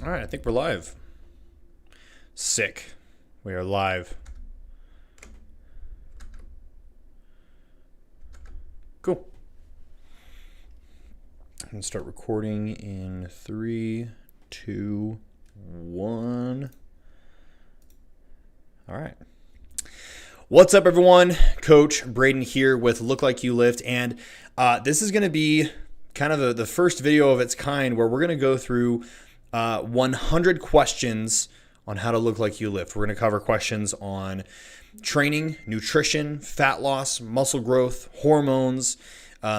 All right, I think we're live. Sick. We are live. Cool. I'm going to start recording in 3, 2, 1. All right. What's up, everyone? Coach Braden here with Look Like You Lift, and this is going to be kind of the first video of its kind where we're going to go through 100 questions on how to look like you lift. We're going to cover questions on training, nutrition, fat loss, muscle growth, hormones,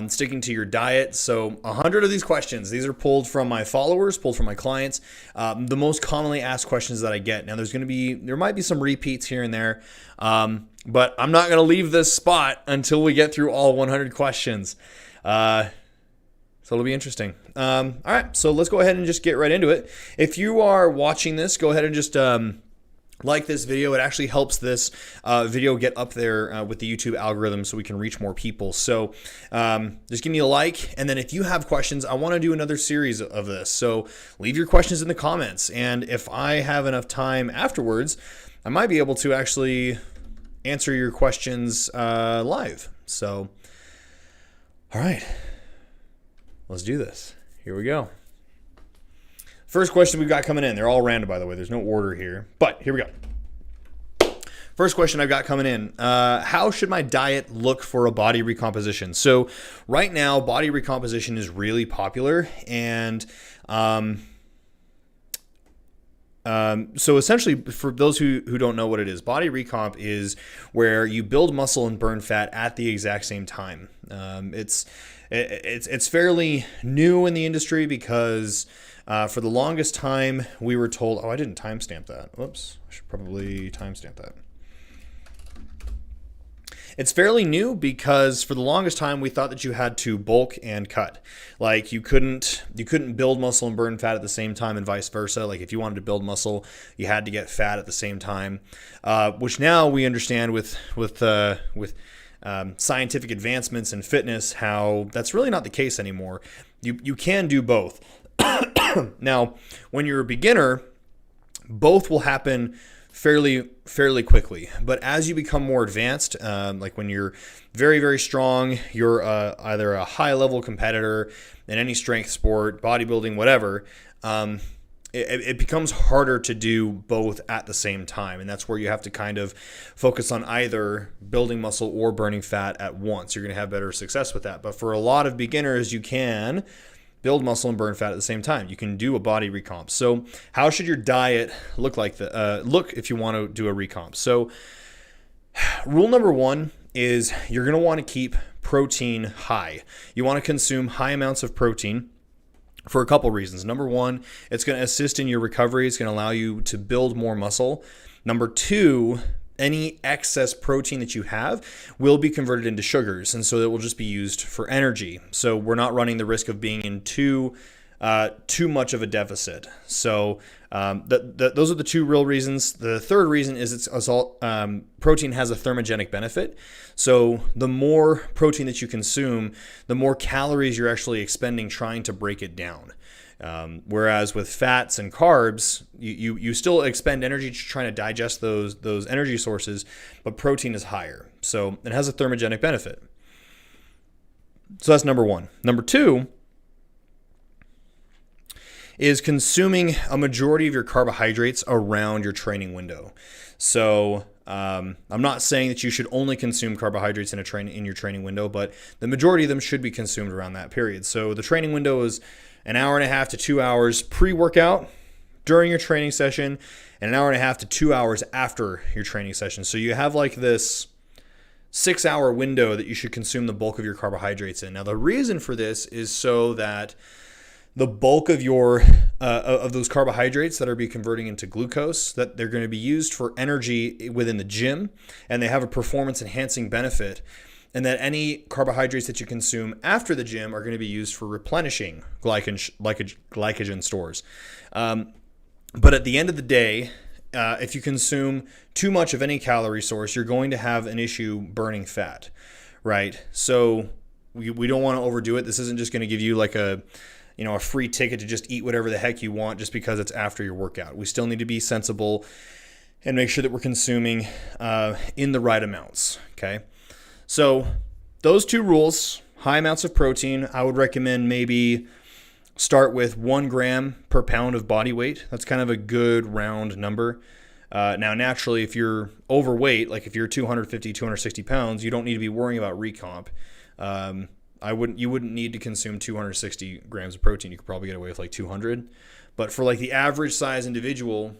sticking to your diet. So 100 of these questions, these are pulled from my followers, pulled from my clients, the most commonly asked questions that I get. Now there might be some repeats here and there, but I'm not going to leave this spot until we get through all 100 questions. So it'll be interesting. All right, so let's go ahead and just get right into it. If you are watching this, go ahead and just like this video. It actually helps this video get up there with the YouTube algorithm so we can reach more people. So just give me a like, and then if you have questions, I want to do another series of this. So leave your questions in the comments, and if I have enough time afterwards, I might be able to actually answer your questions live. So, all right. Let's do this. Here we go. First question we've got coming in. They're all random, by the way. There's no order here, but here we go. First question I've got coming in. How should my diet look for a body recomposition? So right now, body recomposition is really popular. And so essentially, for those who don't know what it is, body recomp is where you build muscle and burn fat at the exact same time. It's fairly new in the industry because for the longest time we were told, oh, I didn't timestamp that. Whoops, I should probably timestamp that. It's fairly new because for the longest time we thought that you had to bulk and cut. Like you couldn't build muscle and burn fat at the same time, and vice versa. Like if you wanted to build muscle, you had to get fat at the same time, which now we understand with scientific advancements in fitness, how that's really not the case anymore. You can do both. Now, when you're a beginner, both will happen fairly quickly. But as you become more advanced, like when you're very, very strong, you're either a high-level competitor in any strength sport, bodybuilding, whatever, it becomes harder to do both at the same time. And that's where you have to kind of focus on either building muscle or burning fat at once. You're going to have better success with that. But for a lot of beginners, you can build muscle and burn fat at the same time. You can do a body recomp. So how should your diet look if you want to do a recomp? So rule number 1 is you're going to want to keep protein high. You want to consume high amounts of protein for a couple reasons. Number 1, it's going to assist in your recovery. It's going to allow you to build more muscle. Number 2, any excess protein that you have will be converted into sugars, and so it will just be used for energy. So we're not running the risk of being in too much of a deficit. So those are the 2 real reasons. The third reason is protein has a thermogenic benefit. So the more protein that you consume, the more calories you're actually expending trying to break it down. Whereas with fats and carbs, you still expend energy trying to digest those energy sources, but protein is higher. So it has a thermogenic benefit. So that's number 1. Number 2 is consuming a majority of your carbohydrates around your training window. So I'm not saying that you should only consume carbohydrates in your training window, but the majority of them should be consumed around that period. So the training window is an hour and a half to 2 hours pre-workout during your training session, and an hour and a half to 2 hours after your training session. So you have like this 6-hour window that you should consume the bulk of your carbohydrates in. Now the reason for this is so that the bulk of your of those carbohydrates that are be converting into glucose, that they're going to be used for energy within the gym, and they have a performance enhancing benefit, and that any carbohydrates that you consume after the gym are going to be used for replenishing glycogen stores. But at the end of the day, if you consume too much of any calorie source, you're going to have an issue burning fat, right? So we don't want to overdo it. This isn't just going to give you like a free ticket to just eat whatever the heck you want just because it's after your workout. We still need to be sensible and make sure that we're consuming in the right amounts. Okay. So those 2 rules, high amounts of protein, I would recommend maybe start with 1 gram per pound of body weight. That's kind of a good round number. Now, naturally, if you're overweight, like if you're 250, 260 pounds, you don't need to be worrying about recomp. You wouldn't need to consume 260 grams of protein. You could probably get away with like 200. But for like the average size individual,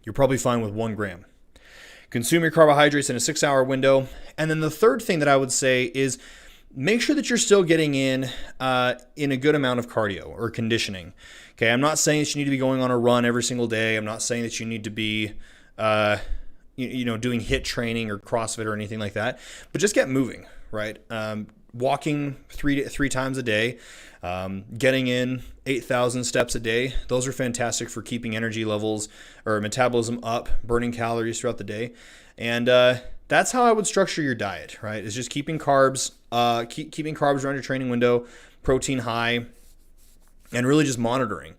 you're probably fine with 1 gram. Consume your carbohydrates in a 6-hour window. And then the third thing that I would say is make sure that you're still getting in a good amount of cardio or conditioning. Okay, I'm not saying that you need to be going on a run every single day. I'm not saying that you need to be doing HIIT training or CrossFit or anything like that. But just get moving, right? Walking three times a day, getting in 8,000 steps a day. Those are fantastic for keeping energy levels or metabolism up, burning calories throughout the day. And that's how I would structure your diet, right? Is just keeping carbs, keeping carbs around your training window, protein high, and really just monitoring,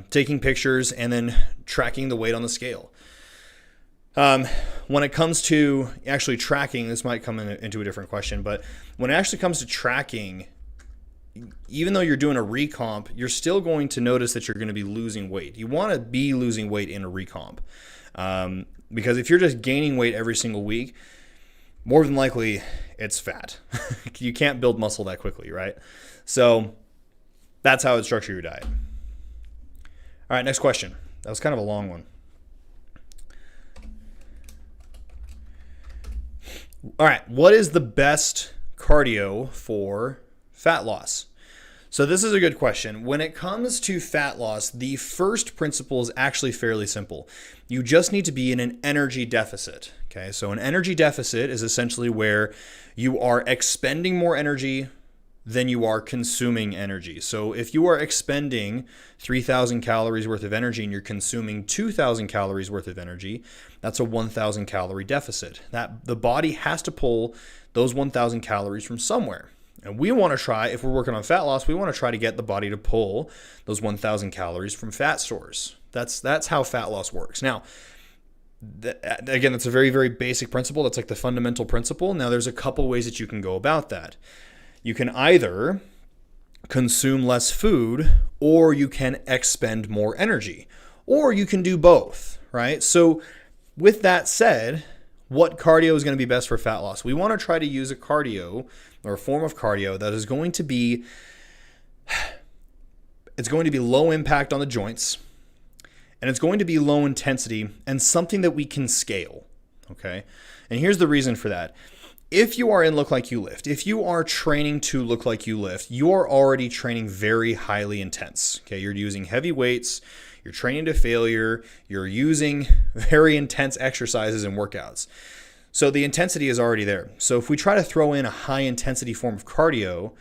taking pictures and then tracking the weight on the scale. When it comes to actually tracking, this might come into a different question, but when it actually comes to tracking, even though you're doing a recomp, you're still going to notice that you're going to be losing weight. You want to be losing weight in a recomp. Because if you're just gaining weight every single week, more than likely it's fat. You can't build muscle that quickly, right? So that's how I would structure your diet. All right, next question. That was kind of a long one. All right, what is the best cardio for fat loss? So this is a good question. When it comes to fat loss, the first principle is actually fairly simple. You just need to be in an energy deficit. Okay, so an energy deficit is essentially where you are expending more energy than you are consuming energy. So if you are expending 3,000 calories worth of energy and you're consuming 2,000 calories worth of energy, that's a 1,000 calorie deficit. That the body has to pull those 1,000 calories from somewhere. And we want to try, if we're working on fat loss, we want to try to get the body to pull those 1,000 calories from fat stores. That's how fat loss works. Now, again, that's a very, very basic principle. That's like the fundamental principle. Now, there's a couple ways that you can go about that. You can either consume less food, or you can expend more energy, or you can do both, right? So with that said, what cardio is going to be best for fat loss? We want to try to use a cardio or a form of cardio that is going to be, it's going to be low impact on the joints, and it's going to be low intensity and something that we can scale, okay? And here's the reason for that. If you are in Look Like You Lift, if you are training to look like you lift, you are already training very highly intense. Okay, you're using heavy weights, you're training to failure, you're using very intense exercises and workouts. So the intensity is already there. So if we try to throw in a high intensity form of cardio,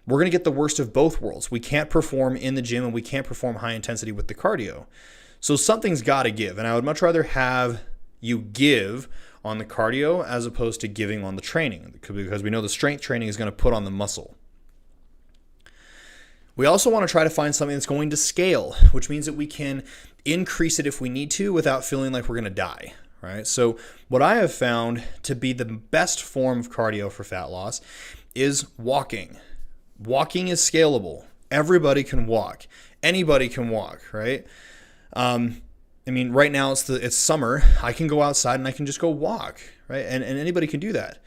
we're going to get the worst of both worlds. We can't perform in the gym and we can't perform high intensity with the cardio. So something's got to give. And I would much rather have you give on the cardio as opposed to giving on the training, because we know the strength training is going to put on the muscle. We also want to try to find something that's going to scale, which means that we can increase it if we need to without feeling like we're going to die, right? So what I have found to be the best form of cardio for fat loss is walking. Walking is scalable. Everybody can walk. Anybody can walk, right? I mean, right now it's summer. I can go outside and I can just go walk, right? And anybody can do that.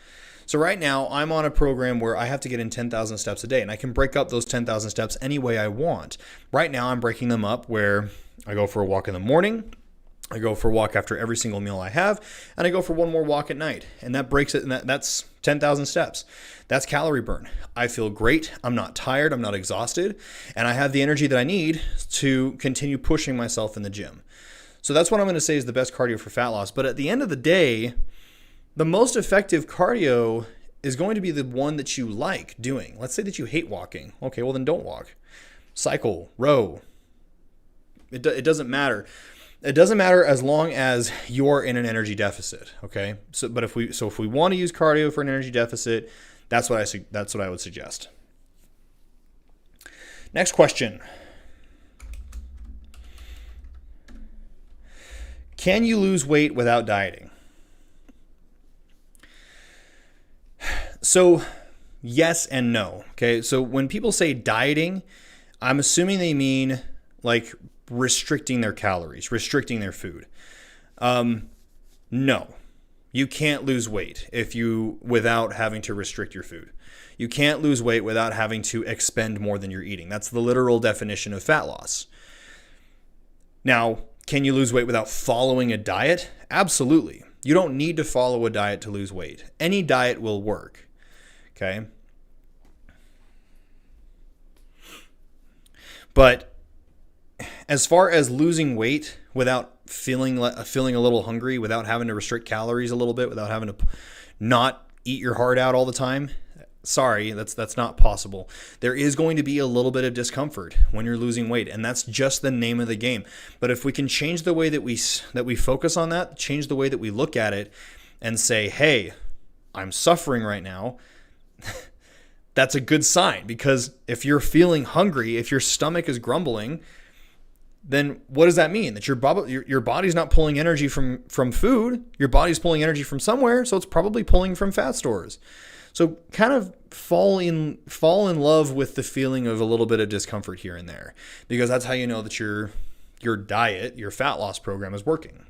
So right now I'm on a program where I have to get in 10,000 steps a day, and I can break up those 10,000 steps any way I want. Right now I'm breaking them up where I go for a walk in the morning, I go for a walk after every single meal I have, and I go for one more walk at night. And that breaks it, and that's 10,000 steps. That's calorie burn. I feel great. I'm not tired. I'm not exhausted. And I have the energy that I need to continue pushing myself in the gym. So that's what I'm going to say is the best cardio for fat loss. But at the end of the day, the most effective cardio is going to be the one that you like doing. Let's say that you hate walking. Okay, well then don't walk. Cycle, row. It doesn't matter. It doesn't matter as long as you're in an energy deficit, okay? So if we want to use cardio for an energy deficit, That's what I would suggest. Next question. Can you lose weight without dieting? So, yes and no. Okay, so when people say dieting, I'm assuming they mean like restricting their calories, restricting their food. No, you can't lose weight without having to restrict your food. You can't lose weight without having to expend more than you're eating. That's the literal definition of fat loss. Now, can you lose weight without following a diet? Absolutely. You don't need to follow a diet to lose weight. Any diet will work. Okay? But as far as losing weight without feeling a little hungry, without having to restrict calories a little bit, without having to not eat your heart out all the time, sorry, that's not possible. There is going to be a little bit of discomfort when you're losing weight, and that's just the name of the game. But if we can change the way that we focus on that, change the way that we look at it, and say, hey, I'm suffering right now, that's a good sign. Because if you're feeling hungry, if your stomach is grumbling, then what does that mean? That your body's not pulling energy from food. Your body's pulling energy from somewhere, so it's probably pulling from fat stores. So kind of fall in love with the feeling of a little bit of discomfort here and there, because that's how you know that your diet, your fat loss program is working.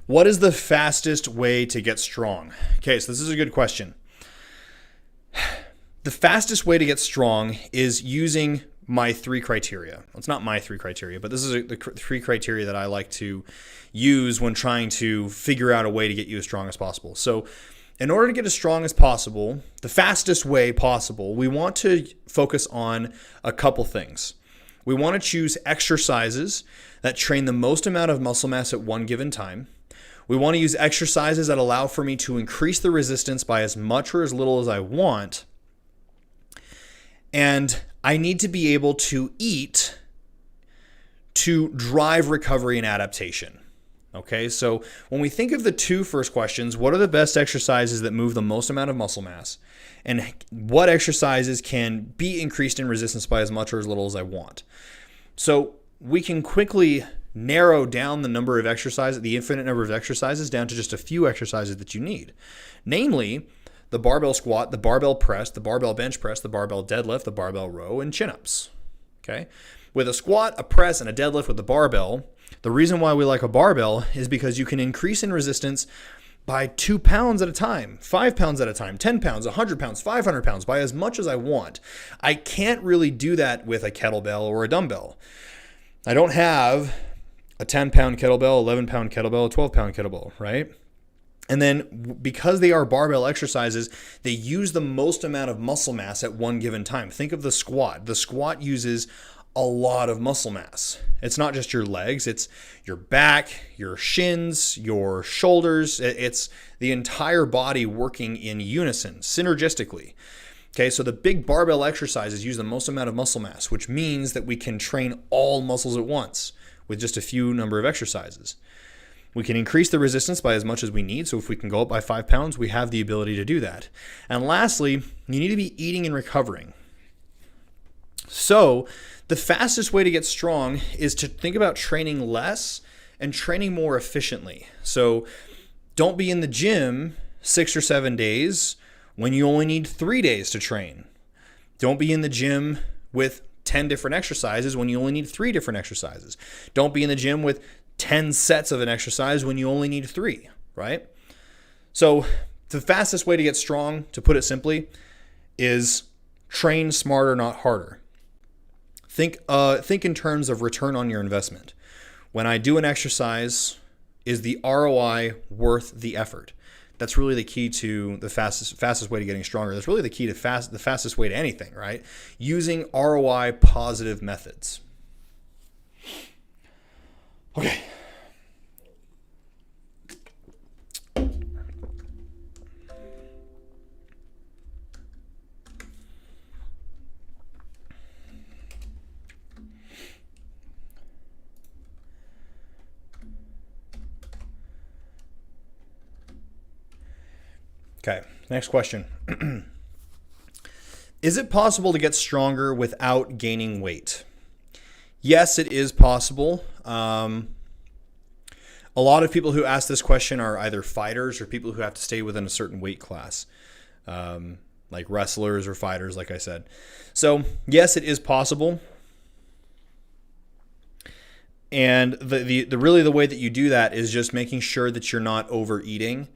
What is the fastest way to get strong? Okay, so this is a good question. The fastest way to get strong is using my 3 criteria. Well, it's not my 3 criteria, but this is the 3 criteria that I like to use when trying to figure out a way to get you as strong as possible. So in order to get as strong as possible, the fastest way possible, we want to focus on a couple things. We want to choose exercises that train the most amount of muscle mass at one given time. We want to use exercises that allow for me to increase the resistance by as much or as little as I want. And I need to be able to eat to drive recovery and adaptation. Okay, so when we think of the 2 first questions, what are the best exercises that move the most amount of muscle mass? And what exercises can be increased in resistance by as much or as little as I want? So we can quickly narrow down the number of exercises, the infinite number of exercises, down to just a few exercises that you need. Namely, the barbell squat, the barbell press, the barbell bench press, the barbell deadlift, the barbell row, and chin-ups. Okay? With a squat, a press, and a deadlift with the barbell, the reason why we like a barbell is because you can increase in resistance by 2 pounds at a time, 5 pounds at a time, 10 pounds, 100 pounds, 500 pounds, by as much as I want. I can't really do that with a kettlebell or a dumbbell. I don't have a 10-pound kettlebell, 11-pound kettlebell, a 12-pound kettlebell, right? And then because they are barbell exercises, they use the most amount of muscle mass at one given time. Think of the squat. The squat uses a lot of muscle mass. It's not just your legs, it's your back, your shins, your shoulders. It's the entire body working in unison, synergistically. Okay, so the big barbell exercises use the most amount of muscle mass, which means that we can train all muscles at once with just a few number of exercises. We can increase the resistance by as much as we need. So if we can go up by 5 pounds, we have the ability to do that. And lastly, you need to be eating and recovering. So the fastest way to get strong is to think about training less and training more efficiently. So don't be in the gym 6 or 7 days when you only need 3 days to train. Don't be in the gym with 10 different exercises when you only need 3 different exercises. Don't be in the gym with 10 sets of an exercise when you only need 3, right? So the fastest way to get strong, to put it simply, is train smarter, not harder. Think in terms of return on your investment. When I do an exercise, is the ROI worth the effort? That's really the key to the fastest way to getting stronger. That's really the key to the fastest way to anything, right? Using ROI positive methods. Okay. Okay, next question. Is it possible to get stronger without gaining weight? Yes, it is possible. A lot of people who ask this question are either fighters or people who have to stay within a certain weight class, like wrestlers or fighters, like I said. So yes, it is possible. And the way that you do that is just making sure that you're not overeating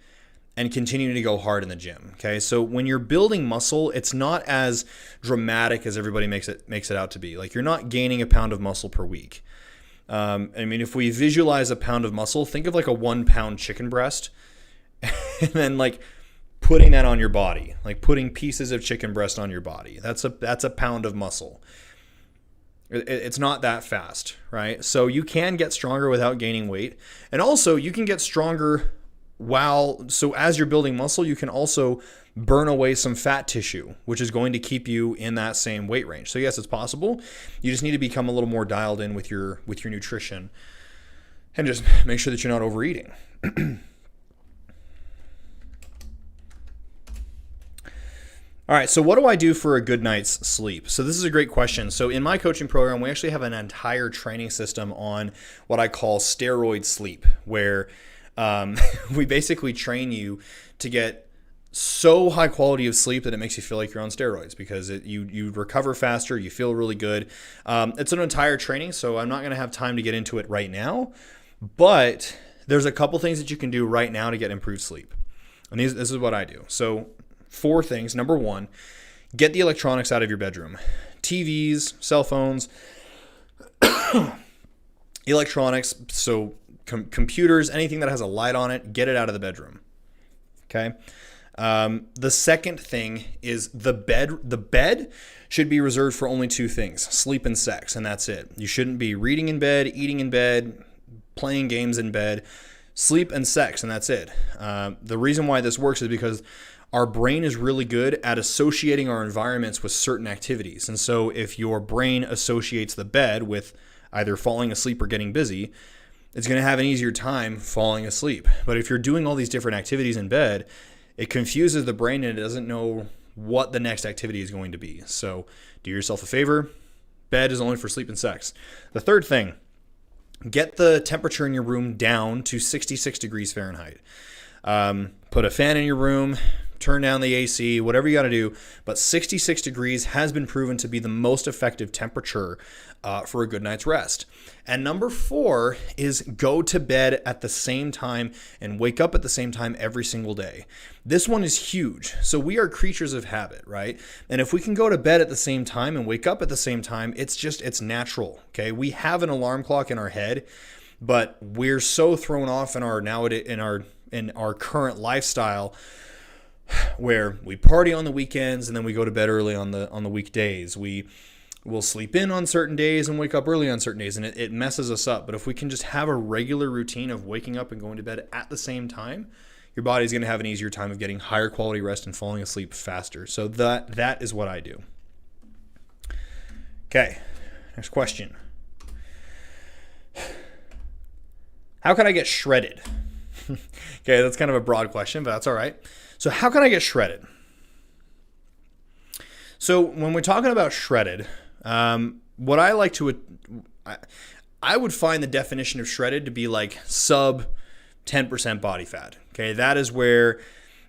and continuing to go hard in the gym. Okay, so when you're building muscle, it's not as dramatic as everybody makes it out to be. Like, you're not gaining a pound of muscle per week. I mean, if we visualize a pound of muscle, think of like a 1 pound chicken breast, and then like putting that on your body, like putting pieces of chicken breast on your body. That's a pound of muscle. It's not that fast, right? So you can get stronger without gaining weight, and also you can get stronger so as you're building muscle, you can also burn away some fat tissue, which is going to keep you in that same weight range. So yes, it's possible. You just need to become a little more dialed in with your nutrition and just make sure that you're not overeating. All right, so what do I do for a good night's sleep? So this is a great question. So in my coaching program, we actually have an entire training system on what I call steroid sleep, where we basically train you to get so high quality of sleep that it makes you feel like you're on steroids, because you recover faster, you feel really good. It's an entire training, so I'm not going to have time to get into it right now, but there's a couple things that you can do right now to get improved sleep. And this is what I do. So 4 things. Number 1, get the electronics out of your bedroom. TVs, cell phones, electronics, so computers, anything that has a light on it, get it out of the bedroom. Okay. The second thing is the bed. The bed should be reserved for only 2 things: sleep and sex, and that's it. You shouldn't be reading in bed, eating in bed, playing games in bed. Sleep and sex, and that's it. The reason why this works is because our brain is really good at associating our environments with certain activities. And so if your brain associates the bed with either falling asleep or getting busy, it's going to have an easier time falling asleep. But if you're doing all these different activities in bed, it confuses the brain and it doesn't know what the next activity is going to be. So do yourself a favor. Bed is only for sleep and sex. The third thing, get the temperature in your room down to 66 degrees Fahrenheit. Put a fan in your room, turn down the AC, whatever you got to do. But 66 degrees has been proven to be the most effective temperature for a good night's rest. And number 4 is go to bed at the same time and wake up at the same time every single day. This one is huge. So we are creatures of habit, right? And if we can go to bed at the same time and wake up at the same time, it's natural. Okay. We have an alarm clock in our head, but we're so thrown off in our current lifestyle, where we party on the weekends and then we go to bed early on the weekdays. We'll sleep in on certain days and wake up early on certain days, and it messes us up. But if we can just have a regular routine of waking up and going to bed at the same time, your body's going to have an easier time of getting higher quality rest and falling asleep faster. So that is what I do. Okay, next question. How can I get shredded? Okay, that's kind of a broad question, but that's all right. So how can I get shredded? So when we're talking about shredded, what I like to, I would find the definition of shredded to be like sub 10% body fat. Okay, that is where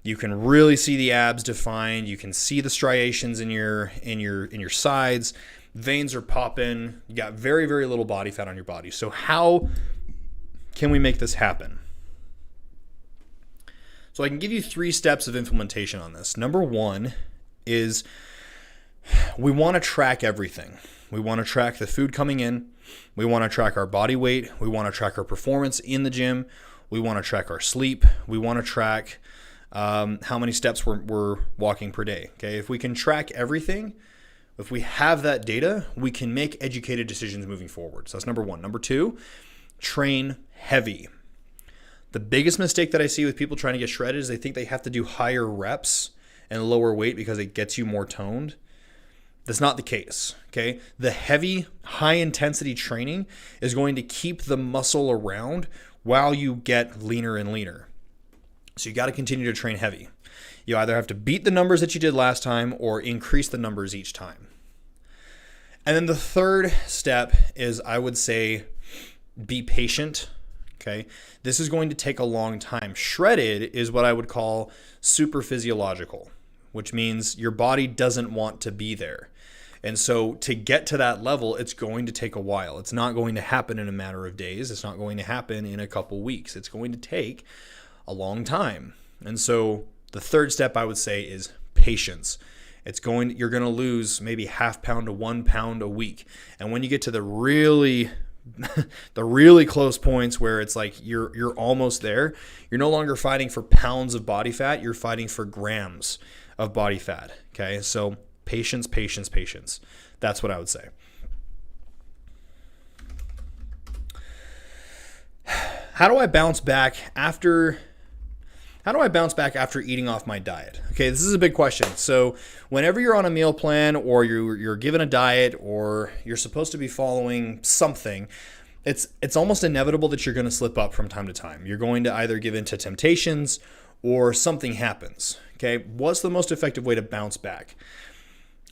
you can really see the abs defined. You can see the striations in your sides. Veins are popping. You got very, very little body fat on your body. So how can we make this happen? So I can give you 3 steps of implementation on this. Number 1 is we want to track everything. We want to track the food coming in. We want to track our body weight. We want to track our performance in the gym. We want to track our sleep. We want to track how many steps we're walking per day. Okay, if we can track everything, if we have that data, we can make educated decisions moving forward. So that's number 1. Number 2, train heavy. The biggest mistake that I see with people trying to get shredded is they think they have to do higher reps and lower weight because it gets you more toned. That's not the case, okay? The heavy, high-intensity training is going to keep the muscle around while you get leaner and leaner. So you got to continue to train heavy. You either have to beat the numbers that you did last time or increase the numbers each time. And then the third step is, I would say, be patient. Okay. This is going to take a long time. Shredded is what I would call super physiological, which means your body doesn't want to be there. And so to get to that level, it's going to take a while. It's not going to happen in a matter of days. It's not going to happen in a couple weeks. It's going to take a long time. And so the third step I would say is patience. You're going to lose maybe half pound to 1 pound a week. And when you get to the really close points where it's like you're almost there, you're no longer fighting for pounds of body fat, you're fighting for grams of body fat. Okay? So patience, patience, patience. That's what I would say. How do I bounce back after eating off my diet? Okay, this is a big question. So whenever you're on a meal plan or you're given a diet or you're supposed to be following something, it's almost inevitable that you're going to slip up from time to time. You're going to either give in to temptations or something happens. Okay, what's the most effective way to bounce back?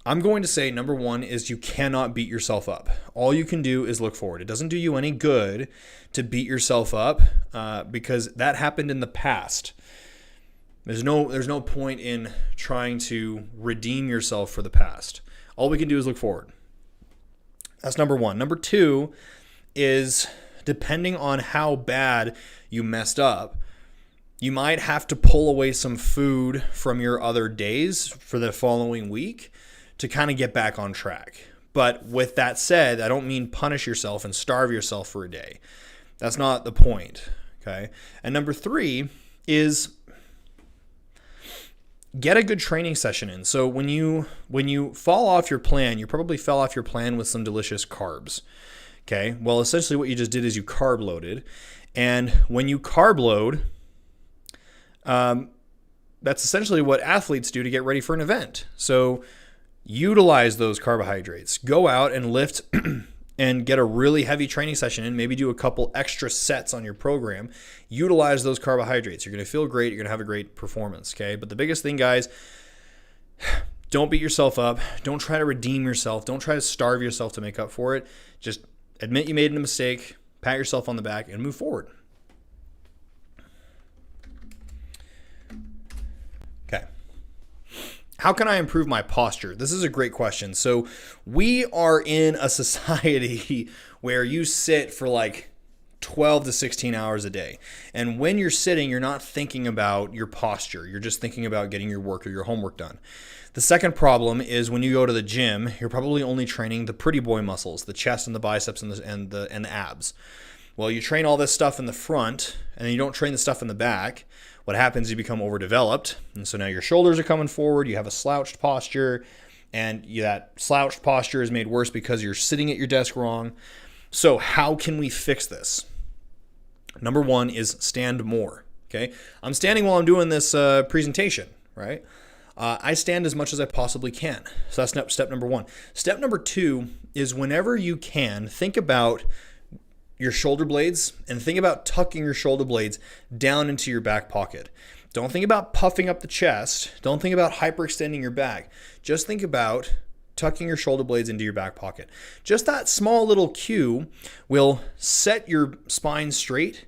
I'm going to say number one is you cannot beat yourself up. All you can do is look forward. It doesn't do you any good to beat yourself up because that happened in the past. There's no point in trying to redeem yourself for the past. All we can do is look forward. That's number one. Number two is, depending on how bad you messed up, you might have to pull away some food from your other days for the following week to kind of get back on track. But with that said, I don't mean punish yourself and starve yourself for a day. That's not the point. Okay. And number three is get a good training session in. So when you fall off your plan, you probably fell off your plan with some delicious carbs. Okay. Well, essentially what you just did is you carb loaded. And when you carb load, that's essentially what athletes do to get ready for an event. So utilize those carbohydrates. Go out and lift and get a really heavy training session in. Maybe do a couple extra sets on your program. Utilize those carbohydrates. You're going to feel great. You're going to have a great performance. Okay. But the biggest thing, guys, don't beat yourself up. Don't try to redeem yourself. Don't try to starve yourself to make up for it. Just admit you made a mistake, pat yourself on the back, and move forward. Okay. How can I improve my posture? This is a great question. So we are in a society where you sit for like 12 to 16 hours a day. And when you're sitting, you're not thinking about your posture. You're just thinking about getting your work or your homework done. The second problem is when you go to the gym, you're probably only training the pretty boy muscles, the chest and the biceps and the abs. Well, you train all this stuff in the front and then you don't train the stuff in the back. What happens is you become overdeveloped. And so now your shoulders are coming forward. You have a slouched posture, and that slouched posture is made worse because you're sitting at your desk wrong. So how can we fix this? Number one is stand more. Okay. I'm standing while I'm doing this presentation, right? I stand as much as I possibly can. So that's step number one. Step number two is, whenever you can, think about your shoulder blades and think about tucking your shoulder blades down into your back pocket. Don't think about puffing up the chest. Don't think about hyperextending your back. Just think about tucking your shoulder blades into your back pocket. Just that small little cue will set your spine straight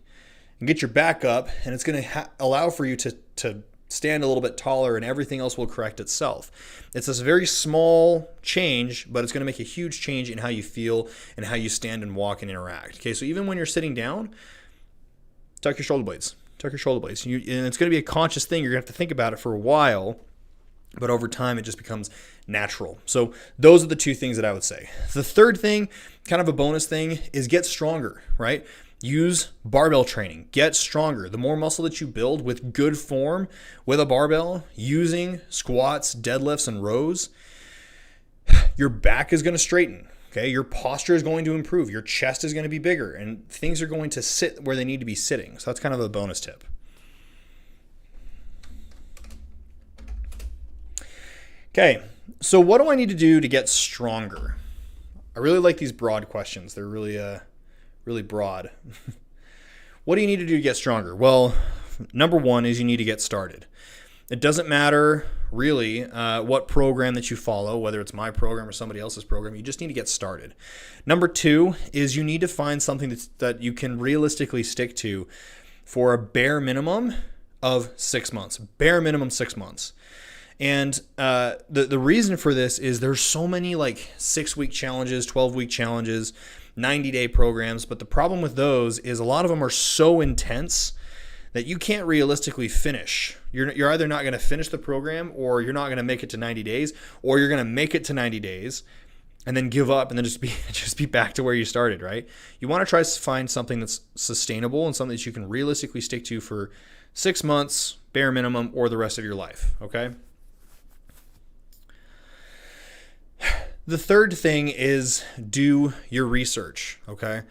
and get your back up, and it's going to allow for you to stand a little bit taller, and everything else will correct itself. It's this very small change, but it's going to make a huge change in how you feel and how you stand and walk and interact. Okay, so even when you're sitting down, tuck your shoulder blades. Tuck your shoulder blades. And it's going to be a conscious thing. You're going to have to think about it for a while, but over time it just becomes natural. So those are the two things that I would say. The third thing, kind of a bonus thing, is get stronger, right? Use barbell training. Get stronger. The more muscle that you build with good form with a barbell, using squats, deadlifts, and rows, your back is going to straighten. Okay, your posture is going to improve. Your chest is going to be bigger, and things are going to sit where they need to be sitting. So that's kind of a bonus tip. Okay, so what do I need to do to get stronger? I really like these broad questions. They're really broad. What do you need to do to get stronger? Well, number one is you need to get started. It doesn't matter really what program that you follow, whether it's my program or somebody else's program. You just need to get started. Number 2 is you need to find something that you can realistically stick to for a bare minimum of 6 months. Bare minimum 6 months. And the reason for this is there's so many like 6-week challenges, 12-week challenges, 90-day programs. But the problem with those is a lot of them are so intense that you can't realistically finish. You're either not going to finish the program, or you're not going to make it to 90 days, or you're going to make it to 90 days and then give up and then just be back to where you started, right? You want to try to find something that's sustainable and something that you can realistically stick to for 6 months, bare minimum, or the rest of your life, okay? The third thing is do your research, okay?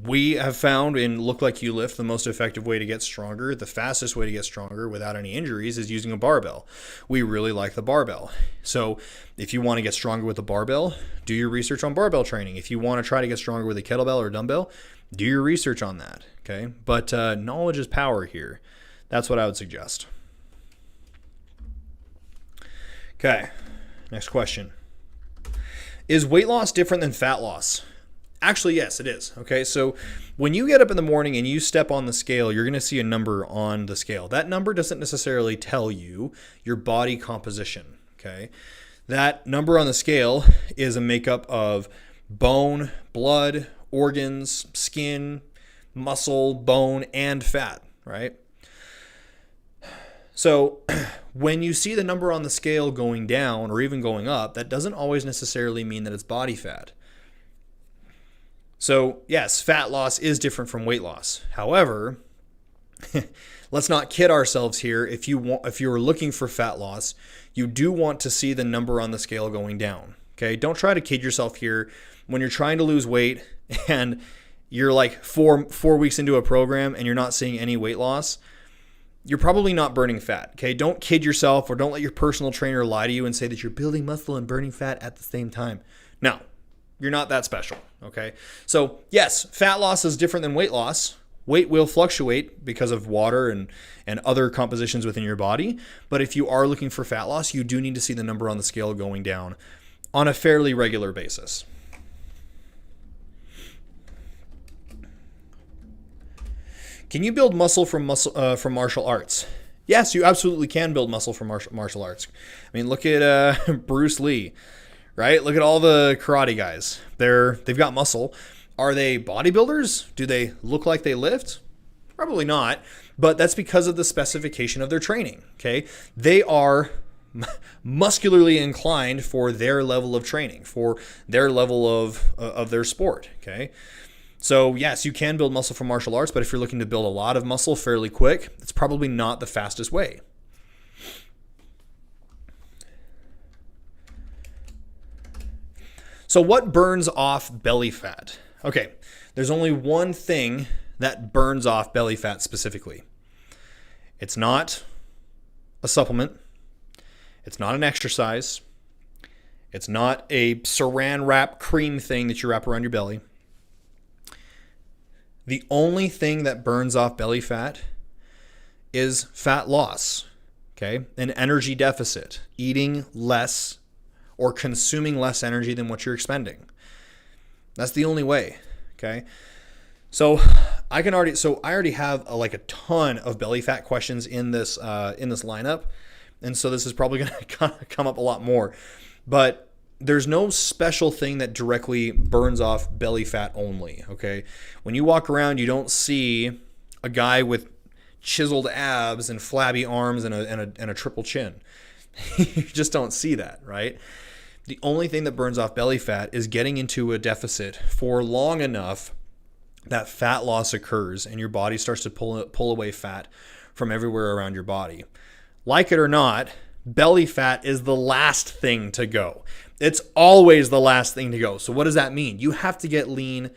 We have found in Look Like You Lift, the most effective way to get stronger, the fastest way to get stronger without any injuries is using a barbell. We really like the barbell. So if you want to get stronger with the barbell, do your research on barbell training. If you want to try to get stronger with a kettlebell or a dumbbell, do your research on that, okay? But knowledge is power here. That's what I would suggest. Okay, next question. Is weight loss different than fat loss? Actually, yes, it is. Okay, so when you get up in the morning and you step on the scale, you're going to see a number on the scale. That number doesn't necessarily tell you your body composition. Okay, that number on the scale is a makeup of bone, blood, organs, skin, muscle, bone, and fat, right? So when you see the number on the scale going down or even going up, that doesn't always necessarily mean that it's body fat. So yes, fat loss is different from weight loss. However, let's not kid ourselves here. If you're looking for fat loss, you do want to see the number on the scale going down. Okay, don't try to kid yourself here when you're trying to lose weight and you're like four weeks into a program and you're not seeing any weight loss. You're probably not burning fat. Okay, don't kid yourself, or don't let your personal trainer lie to you and say that you're building muscle and burning fat at the same time. No. You're not that special, okay? So yes, fat loss is different than weight loss. Weight will fluctuate because of water and other compositions within your body. But if you are looking for fat loss, you do need to see the number on the scale going down on a fairly regular basis. Can you build muscle from martial arts? Yes, you absolutely can build muscle from martial arts. I mean, look at Bruce Lee. Right? Look at all the karate guys. They've got muscle. Are they bodybuilders? Do they look like they lift? Probably not, but that's because of the specification of their training, okay? They are muscularly inclined for their level of training, for their level of their sport, okay? So yes, you can build muscle from martial arts, but if you're looking to build a lot of muscle fairly quick, it's probably not the fastest way. So what burns off belly fat? Okay, there's only one thing that burns off belly fat specifically. It's not a supplement. It's not an exercise. It's not a saran wrap cream thing that you wrap around your belly. The only thing that burns off belly fat is fat loss, okay? An energy deficit, eating less or consuming less energy than what you're expending. That's the only way, okay? So I already have a ton of belly fat questions in this lineup, and so this is probably going to come up a lot more. But there's no special thing that directly burns off belly fat only, okay? When you walk around, you don't see a guy with chiseled abs and flabby arms and a triple chin. You just don't see that, right? The only thing that burns off belly fat is getting into a deficit for long enough that fat loss occurs and your body starts to pull away fat from everywhere around your body. Like it or not, belly fat is the last thing to go. It's always the last thing to go. So what does that mean? You have to get lean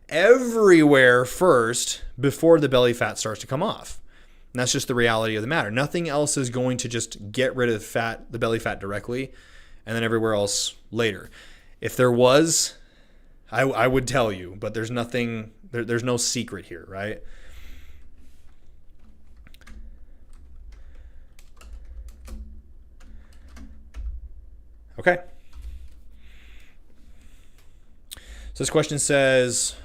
everywhere first before the belly fat starts to come off. And that's just the reality of the matter. Nothing else is going to just get rid of the belly fat directly and then everywhere else later. If there was, I would tell you, but there's nothing, there's no secret here, right? Okay. So this question says,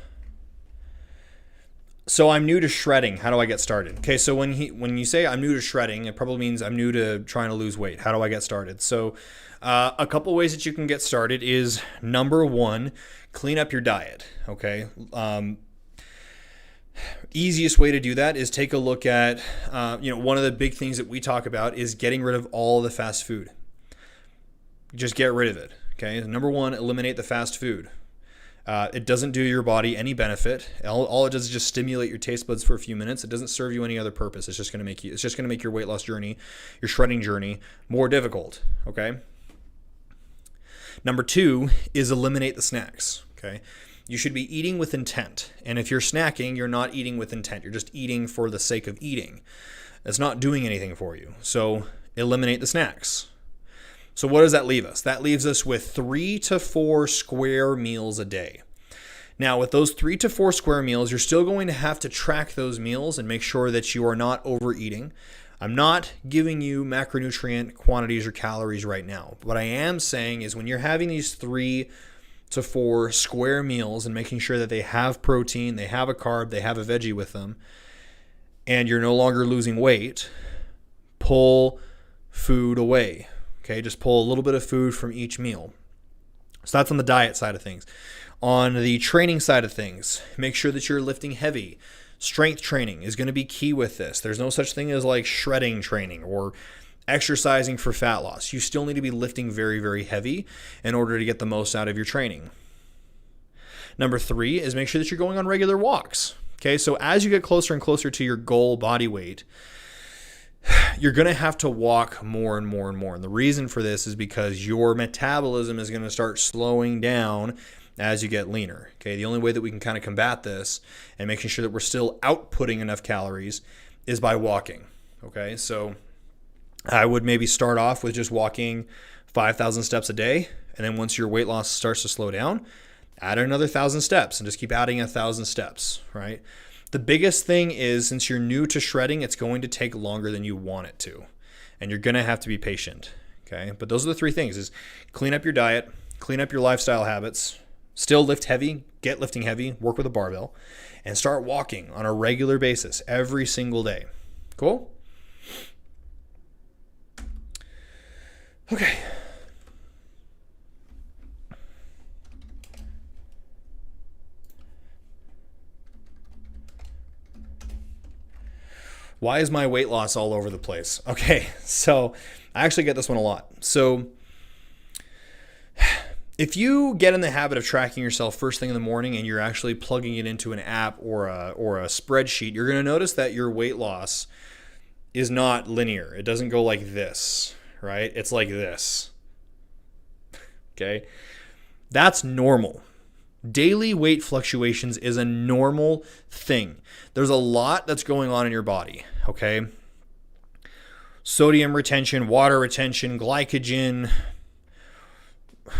so I'm new to shredding. How do I get started? Okay, so when you say I'm new to shredding, it probably means I'm new to trying to lose weight. How do I get started? So a couple ways that you can get started is, number one, clean up your diet. Okay. Easiest way to do that is take a look at, one of the big things that we talk about is getting rid of all the fast food. Just get rid of it. Okay. Number one, eliminate the fast food. It doesn't do your body any benefit. All it does is just stimulate your taste buds for a few minutes. It doesn't serve you any other purpose. It's just going to make your weight loss journey, your shredding journey, more difficult. Okay. Number two is eliminate the snacks. Okay. You should be eating with intent. And if you're snacking, you're not eating with intent. You're just eating for the sake of eating. It's not doing anything for you. So eliminate the snacks. So what does that leave us? That leaves us with 3 to 4 square meals a day. Now, with those 3 to 4 square meals, you're still going to have to track those meals and make sure that you are not overeating. I'm not giving you macronutrient quantities or calories right now. What I am saying is when you're having these 3 to 4 square meals and making sure that they have protein, they have a carb, they have a veggie with them, and you're no longer losing weight, pull food away. Okay, just pull a little bit of food from each meal. So that's on the diet side of things. On the training side of things, make sure that you're lifting heavy. Strength training is going to be key with this. There's no such thing as like shredding training or exercising for fat loss. You still need to be lifting very, very heavy in order to get the most out of your training. Number 3 is make sure that you're going on regular walks. Okay, so as you get closer and closer to your goal body weight, you're going to have to walk more and more and more. And the reason for this is because your metabolism is going to start slowing down as you get leaner. Okay, the only way that we can kind of combat this and making sure that we're still outputting enough calories is by walking. Okay, so I would maybe start off with just walking 5,000 steps a day. And then once your weight loss starts to slow down, add another 1,000 steps and just keep adding 1,000 steps, right? The biggest thing is, since you're new to shredding, it's going to take longer than you want it to. And you're going to have to be patient. Okay. But those are the 3 things: is clean up your diet, clean up your lifestyle habits, still lift heavy, get lifting heavy, work with a barbell, and start walking on a regular basis every single day. Cool? Okay. Why is my weight loss all over the place? Okay, so I actually get this one a lot. So if you get in the habit of tracking yourself first thing in the morning and you're actually plugging it into an app or a spreadsheet, you're going to notice that your weight loss is not linear. It doesn't go like this, right? It's like this. Okay? That's normal. Daily weight fluctuations is a normal thing. There's a lot that's going on in your body, okay? Sodium retention, water retention, glycogen. Did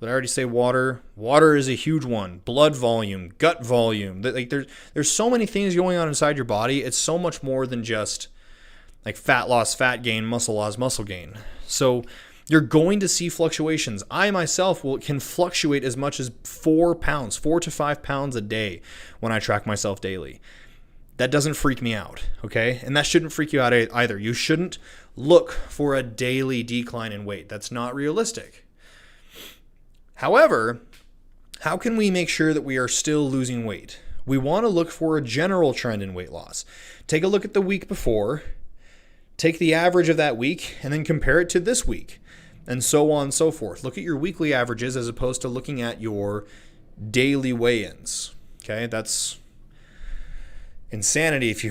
I already say water? Water is a huge one. Blood volume, gut volume. Like there's so many things going on inside your body. It's so much more than just like fat loss, fat gain, muscle loss, muscle gain. So you're going to see fluctuations. I myself can fluctuate as much as 4 to 5 pounds a day when I track myself daily. That doesn't freak me out, okay? And that shouldn't freak you out either. You shouldn't look for a daily decline in weight. That's not realistic. However, how can we make sure that we are still losing weight? We want to look for a general trend in weight loss. Take a look at the week before, take the average of that week, and then compare it to this week, and so on and so forth. Look at your weekly averages as opposed to looking at your daily weigh-ins. Okay, that's insanity if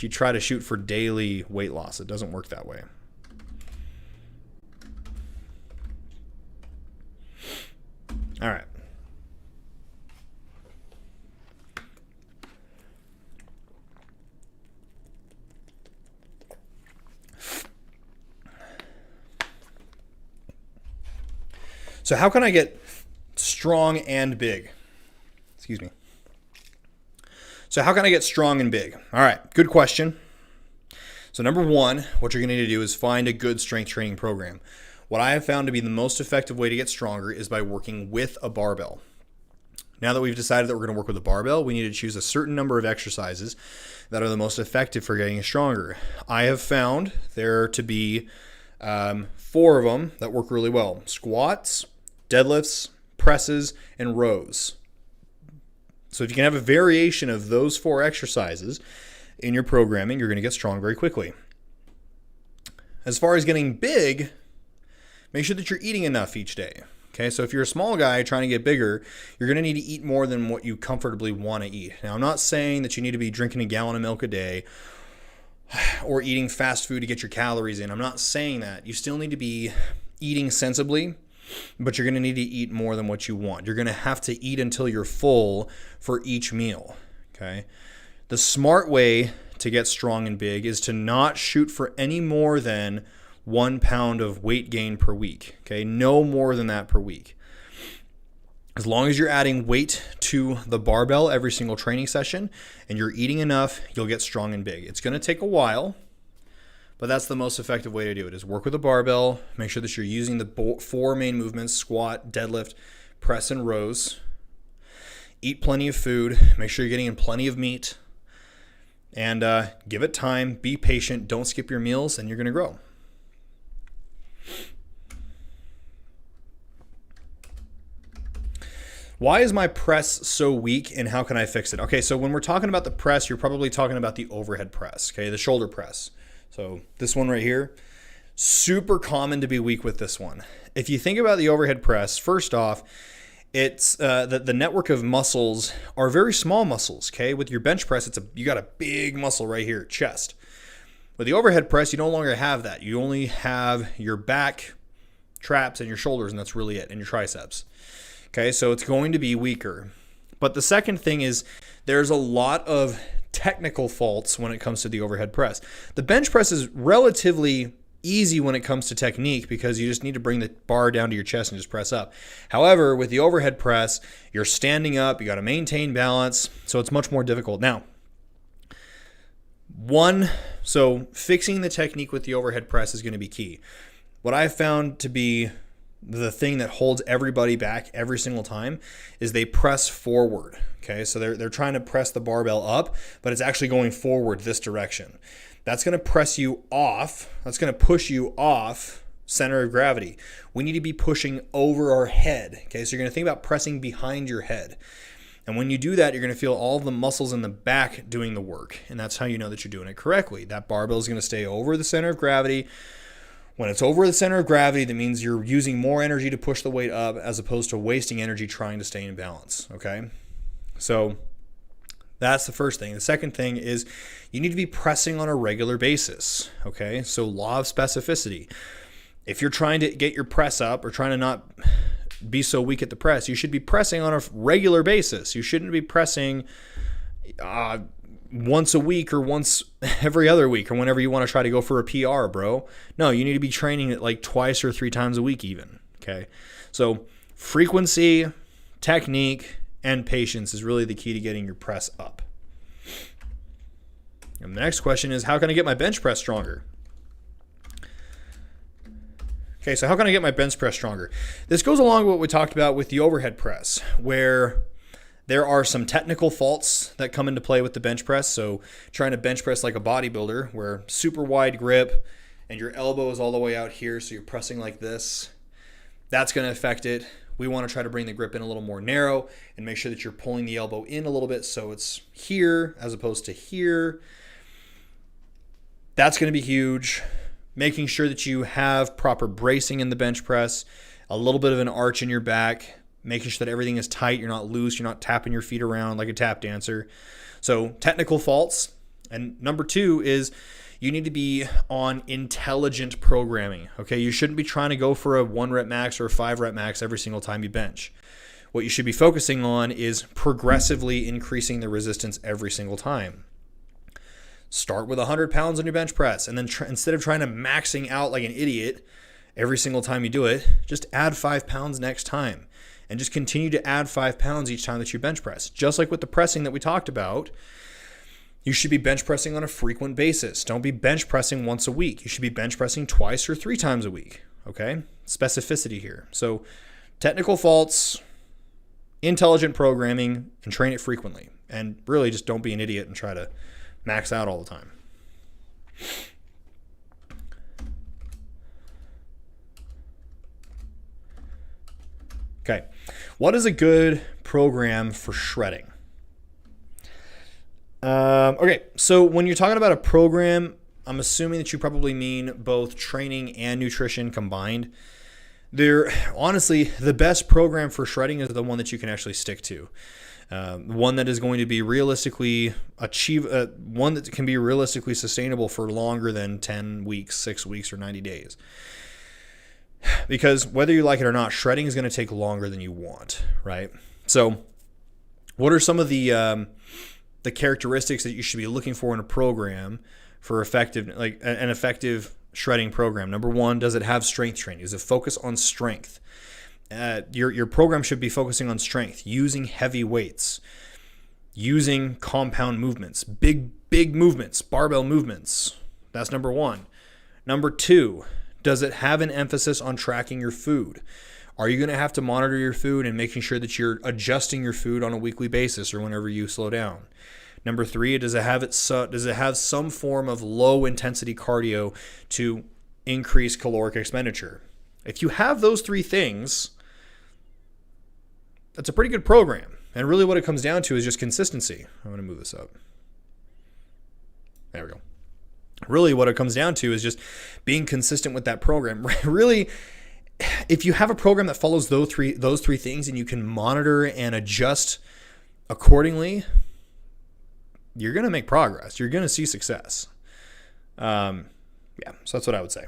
you try to shoot for daily weight loss. It doesn't work that way. All right. So how can I get strong and big? Excuse me. So how can I get strong and big? All right, good question. So number one, what you're going to need to do is find a good strength training program. What I have found to be the most effective way to get stronger is by working with a barbell. Now that we've decided that we're going to work with a barbell, we need to choose a certain number of exercises that are the most effective for getting stronger. I have found there to be 4 of them that work really well: squats, deadlifts, presses, and rows. So if you can have a variation of those 4 exercises in your programming, you're going to get strong very quickly. As far as getting big, make sure that you're eating enough each day. Okay, so if you're a small guy trying to get bigger, you're going to need to eat more than what you comfortably want to eat. Now, I'm not saying that you need to be drinking a gallon of milk a day or eating fast food to get your calories in. I'm not saying that. You still need to be eating sensibly, but you're going to need to eat more than what you want. You're going to have to eat until you're full for each meal. Okay, the smart way to get strong and big is to not shoot for any more than 1 pound of weight gain per week. Okay, no more than that per week. As long as you're adding weight to the barbell every single training session and you're eating enough, you'll get strong and big. It's going to take a while, but that's the most effective way to do it, is work with a barbell. Make sure that you're using the 4 main movements: squat, deadlift, press, and rows. Eat plenty of food. Make sure you're getting in plenty of meat. And give it time. Be patient. Don't skip your meals, and you're going to grow. Why is my press so weak, and how can I fix it? Okay, so when we're talking about the press, you're probably talking about the overhead press, okay, the shoulder press. So this one right here, super common to be weak with this one. If you think about the overhead press, first off, it's the network of muscles are very small muscles, okay? With your bench press, you got a big muscle right here, chest. With the overhead press, you no longer have that. You only have your back, traps, and your shoulders, and that's really it, and your triceps. Okay, so it's going to be weaker. But the second thing is there's a lot of technical faults when it comes to the overhead press. The bench press is relatively easy when it comes to technique because you just need to bring the bar down to your chest and just press up. However, with the overhead press, you're standing up, you got to maintain balance, so it's much more difficult. Now, so fixing the technique with the overhead press is going to be key. What I've found to be the thing that holds everybody back every single time is they press forward. Okay, so they're trying to press the barbell up, but it's actually going forward this direction. That's going to press you off. That's going to push you off center of gravity. We need to be pushing over our head. Okay, so you're going to think about pressing behind your head. And when you do that, you're going to feel all the muscles in the back doing the work. And that's how you know that you're doing it correctly. That barbell is going to stay over the center of gravity. When it's over the center of gravity, that means you're using more energy to push the weight up as opposed to wasting energy trying to stay in balance, okay? So that's the first thing. The second thing is you need to be pressing on a regular basis, okay? So law of specificity. If you're trying to get your press up or trying to not be so weak at the press, you should be pressing on a regular basis. You shouldn't be pressing once a week or once every other week or whenever you want to try to go for a PR, bro. No, you need to be training it like twice or 3 times a week even, okay? So frequency, technique, and patience is really the key to getting your press up. And the next question is, how can I get my bench press stronger? Okay, so how can I get my bench press stronger? This goes along with what we talked about with the overhead press, where there are some technical faults that come into play with the bench press. So trying to bench press like a bodybuilder, where super wide grip and your elbow is all the way out here, so you're pressing like this, that's going to affect it. We want to try to bring the grip in a little more narrow and make sure that you're pulling the elbow in a little bit so it's here as opposed to here. That's going to be huge. Making sure that you have proper bracing in the bench press, a little bit of an arch in your back, making sure that everything is tight, you're not loose, you're not tapping your feet around like a tap dancer. So technical faults. And number 2 is you need to be on intelligent programming. Okay, you shouldn't be trying to go for a 1 rep max or a 5 rep max every single time you bench. What you should be focusing on is progressively increasing the resistance every single time. Start with 100 pounds on your bench press, and then instead of trying to maxing out like an idiot every single time you do it, just add 5 pounds next time. And just continue to add 5 pounds each time that you bench press. Just like with the pressing that we talked about, you should be bench pressing on a frequent basis. Don't be bench pressing once a week. You should be bench pressing twice or 3 times a week. okay? Specificity here. So technical faults, intelligent programming, and train it frequently. And really just don't be an idiot and try to max out all the time. Okay, what is a good program for shredding? Okay, so when you're talking about a program, I'm assuming that you probably mean both training and nutrition combined. Honestly, the best program for shredding is the one that you can actually stick to. One that is going to be realistically one that can be realistically sustainable for longer than 10 weeks, 6 weeks, or 90 days. Because whether you like it or not, shredding is going to take longer than you want, right? So what are some of the characteristics that you should be looking for in a program for an effective shredding program? Number one, does it have strength training? Does it focus on strength? Your program should be focusing on strength, using heavy weights, using compound movements, big movements, barbell movements. That's number one. Number two, does it have an emphasis on tracking your food? Are you going to have to monitor your food and making sure that you're adjusting your food on a weekly basis or whenever you slow down? Number three, does it have some form of low intensity cardio to increase caloric expenditure? If you have those three things, that's a pretty good program. And really what it comes down to is just consistency. I'm going to move this up. There we go. Really what it comes down to is just being consistent with that program. Really, if you have a program that follows those three things and you can monitor and adjust accordingly, you're going to make progress. You're going to see success. So that's what I would say.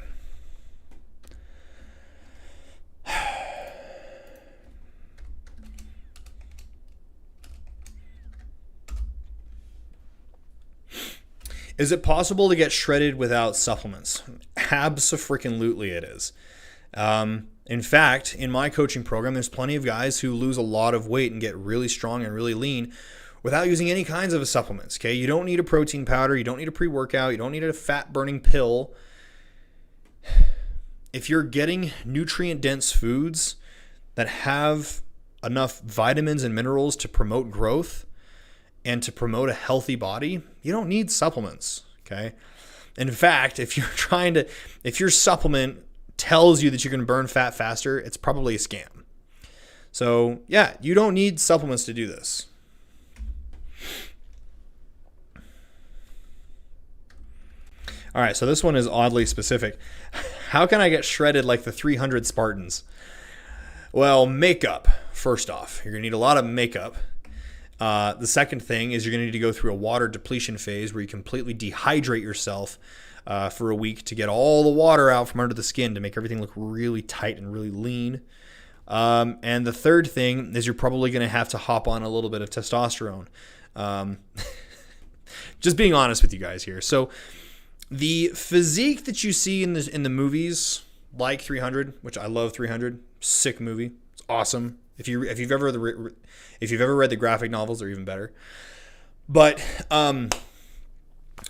Is it possible to get shredded without supplements? Abso-freaking-lutely it is. In fact, in my coaching program, there's plenty of guys who lose a lot of weight and get really strong and really lean without using any kinds of supplements, okay? You don't need a protein powder. You don't need a pre-workout. You don't need a fat-burning pill. If you're getting nutrient-dense foods that have enough vitamins and minerals to promote growth and to promote a healthy body, you don't need supplements, okay? In fact, if your supplement tells you that you can burn fat faster, it's probably a scam. So yeah, you don't need supplements to do this. All right, so this one is oddly specific. How can I get shredded like the 300 Spartans? Well, makeup, first off. You're gonna need a lot of makeup. The second thing is you're going to need to go through a water depletion phase where you completely dehydrate yourself for a week to get all the water out from under the skin to make everything look really tight and really lean. And the third thing is you're probably going to have to hop on a little bit of testosterone. Just being honest with you guys here. So the physique that you see in the movies, like 300, which I love 300, sick movie, it's awesome. If you've ever read the graphic novels, they're even better. But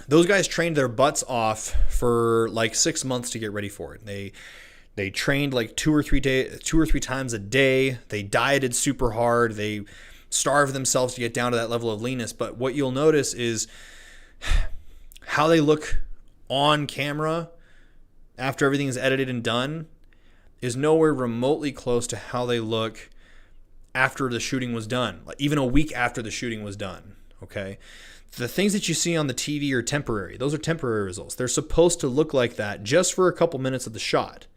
those guys trained their butts off for like 6 months to get ready for it. They trained like two or three times a day. They dieted super hard. They starved themselves to get down to that level of leanness. But what you'll notice is how they look on camera after everything is edited and done is nowhere remotely close to how they look after the shooting was done, like even a week after the shooting was done, okay? The things that you see on the TV are temporary. Those are temporary results. They're supposed to look like that just for a couple minutes of the shot.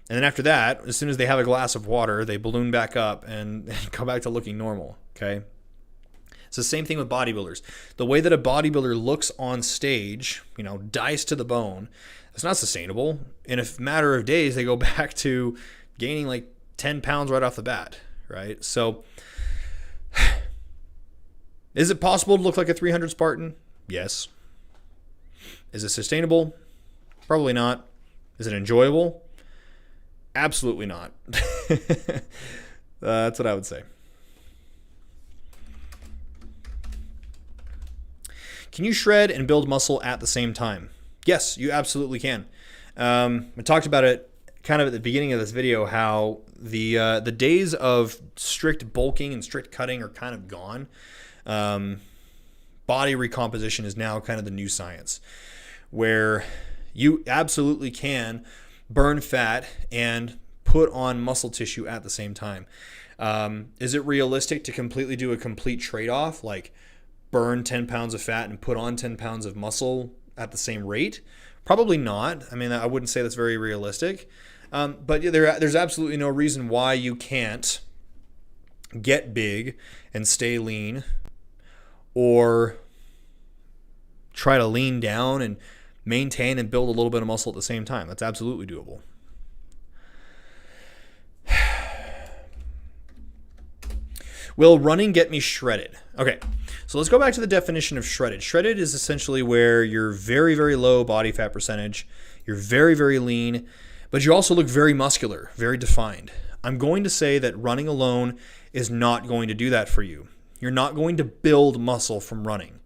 And then after that, as soon as they have a glass of water, they balloon back up and go back to looking normal, okay? It's the same thing with bodybuilders. The way that a bodybuilder looks on stage, diced to the bone, it's not sustainable. In a matter of days, they go back to gaining like 10 pounds right off the bat. Right? So is it possible to look like a 300 Spartan? Yes. Is it sustainable? Probably not. Is it enjoyable? Absolutely not. That's what I would say. Can you shred and build muscle at the same time? Yes, you absolutely can. I talked about it kind of at the beginning of this video how the days of strict bulking and strict cutting are kind of gone. Body recomposition is now kind of the new science, where you absolutely can burn fat and put on muscle tissue at the same time. Is it realistic to completely do a complete trade-off, like burn 10 pounds of fat and put on 10 pounds of muscle at the same rate? Probably not. I mean, I wouldn't say that's very realistic. But there's absolutely no reason why you can't get big and stay lean, or try to lean down and maintain and build a little bit of muscle at the same time. That's absolutely doable. Will running get me shredded? Okay, so let's go back to the definition of shredded. Shredded is essentially where you're very, very low body fat percentage, you're very, very lean, but you also look very muscular, very defined. I'm going to say that running alone is not going to do that for you. You're not going to build muscle from running.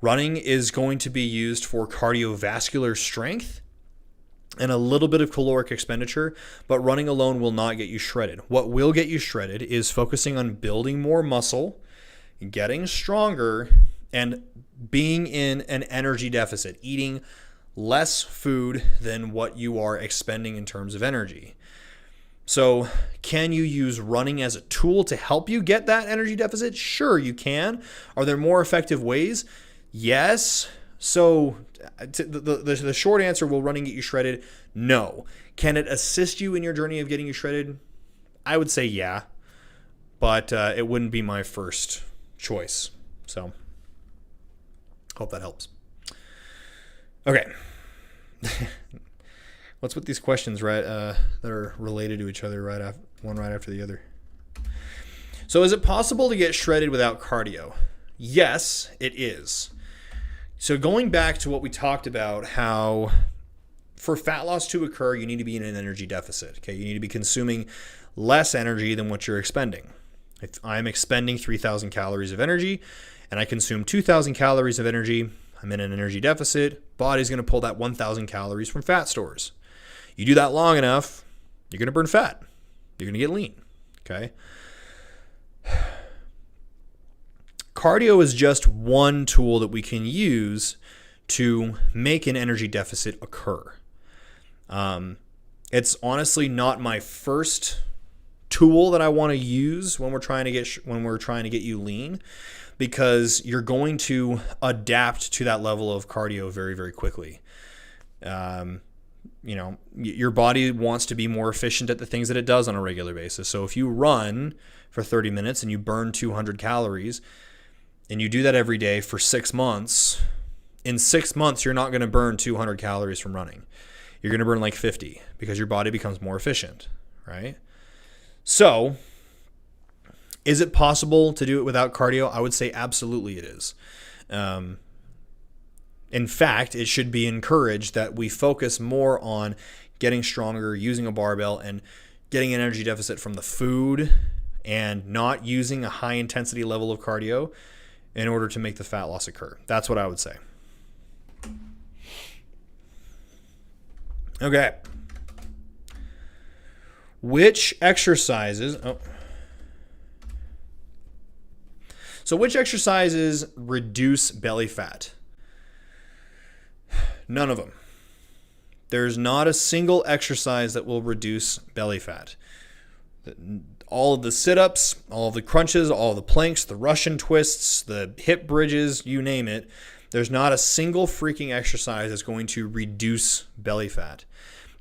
Running is going to be used for cardiovascular strength and a little bit of caloric expenditure, but running alone will not get you shredded. What will get you shredded is focusing on building more muscle, getting stronger, and being in an energy deficit, eating less food than what you are expending in terms of energy. So can you use running as a tool to help you get that energy deficit? Sure, you can. Are there more effective ways? Yes. So the short answer, will running get you shredded? No. Can it assist you in your journey of getting you shredded? I would say yeah, but it wouldn't be my first choice. So hope that helps. Okay. What's with these questions that are related to each other one right after the other? So is it possible to get shredded without cardio? Yes, it is. So going back to what we talked about, how for fat loss to occur, you need to be in an energy deficit. Okay, you need to be consuming less energy than what you're expending. If I'm expending 3,000 calories of energy and I consume 2,000 calories of energy, I'm in an energy deficit. Body's going to pull that 1,000 calories from fat stores. You do that long enough, you're going to burn fat. You're going to get lean. Okay. Cardio is just one tool that we can use to make an energy deficit occur. It's honestly not my first tool that I want to use when we're trying to get you lean, because you're going to adapt to that level of cardio very, very quickly. Your body wants to be more efficient at the things that it does on a regular basis. So if you run for 30 minutes and you burn 200 calories, and you do that every day for 6 months, in 6 months, you're not going to burn 200 calories from running. You're going to burn like 50 because your body becomes more efficient, right? So is it possible to do it without cardio? I would say absolutely it is. In fact, it should be encouraged that we focus more on getting stronger, using a barbell, and getting an energy deficit from the food, and not using a high intensity level of cardio in order to make the fat loss occur. That's what I would say. Okay. Which exercises reduce belly fat? None of them. There's not a single exercise that will reduce belly fat. All of the sit-ups, all of the crunches, all of the planks, the Russian twists, the hip bridges, you name it, there's not a single freaking exercise that's going to reduce belly fat.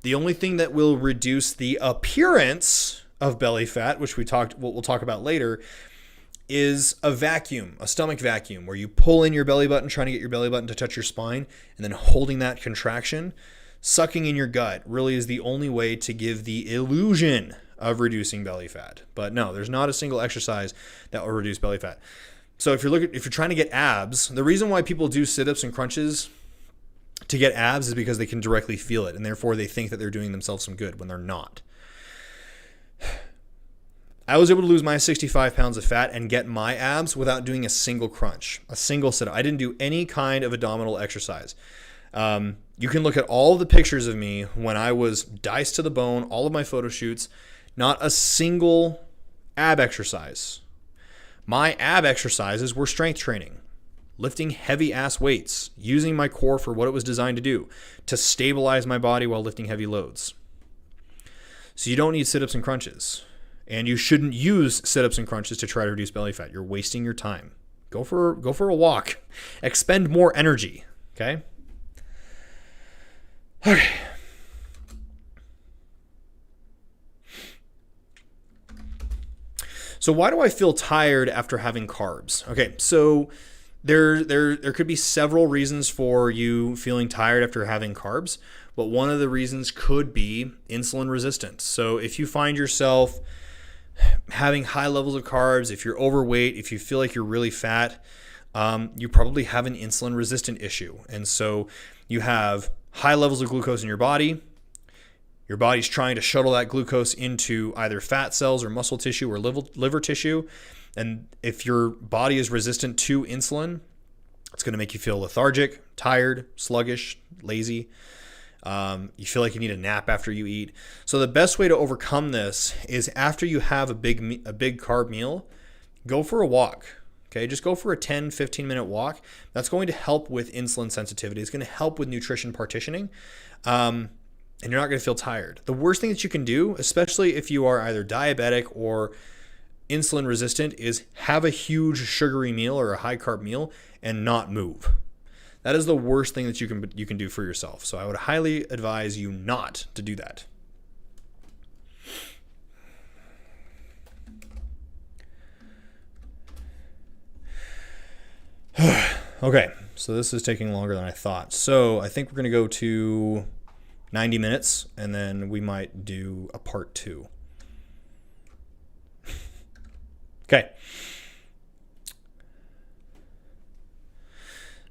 The only thing that will reduce the appearance of belly fat, which we'll talk about later, is a vacuum, a stomach vacuum, where you pull in your belly button, trying to get your belly button to touch your spine, and then holding that contraction, sucking in your gut really is the only way to give the illusion of reducing belly fat. But no, there's not a single exercise that will reduce belly fat. So if you're trying to get abs, the reason why people do sit-ups and crunches to get abs is because they can directly feel it, and therefore they think that they're doing themselves some good when they're not. I was able to lose my 65 pounds of fat and get my abs without doing a single crunch, a single sit-up. I didn't do any kind of abdominal exercise. You can look at all the pictures of me when I was diced to the bone, all of my photo shoots, not a single ab exercise. My ab exercises were strength training, lifting heavy ass weights, using my core for what it was designed to do, to stabilize my body while lifting heavy loads. So you don't need sit-ups and crunches. And you shouldn't use sit-ups and crunches to try to reduce belly fat. You're wasting your time. Go for a walk. Expend more energy. Okay? Okay. So why do I feel tired after having carbs? Okay, so there could be several reasons for you feeling tired after having carbs, but one of the reasons could be insulin resistance. So if you find yourself having high levels of carbs, if you're overweight, if you feel like you're really fat, you probably have an insulin resistant issue. And so you have high levels of glucose in your body. Your body's trying to shuttle that glucose into either fat cells or muscle tissue or liver tissue. And if your body is resistant to insulin, it's going to make you feel lethargic, tired, sluggish, lazy. You feel like you need a nap after you eat. So the best way to overcome this is after you have a big carb meal, go for a walk. Okay, just go for a 10, 15-minute walk. That's going to help with insulin sensitivity. It's going to help with nutrition partitioning. And you're not going to feel tired. The worst thing that you can do, especially if you are either diabetic or insulin resistant, is have a huge sugary meal or a high carb meal and not move. That is the worst thing that you can do for yourself. So I would highly advise you not to do that. Okay, so this is taking longer than I thought. So I think we're going to go to 90 minutes, and then we might do a part 2. Okay.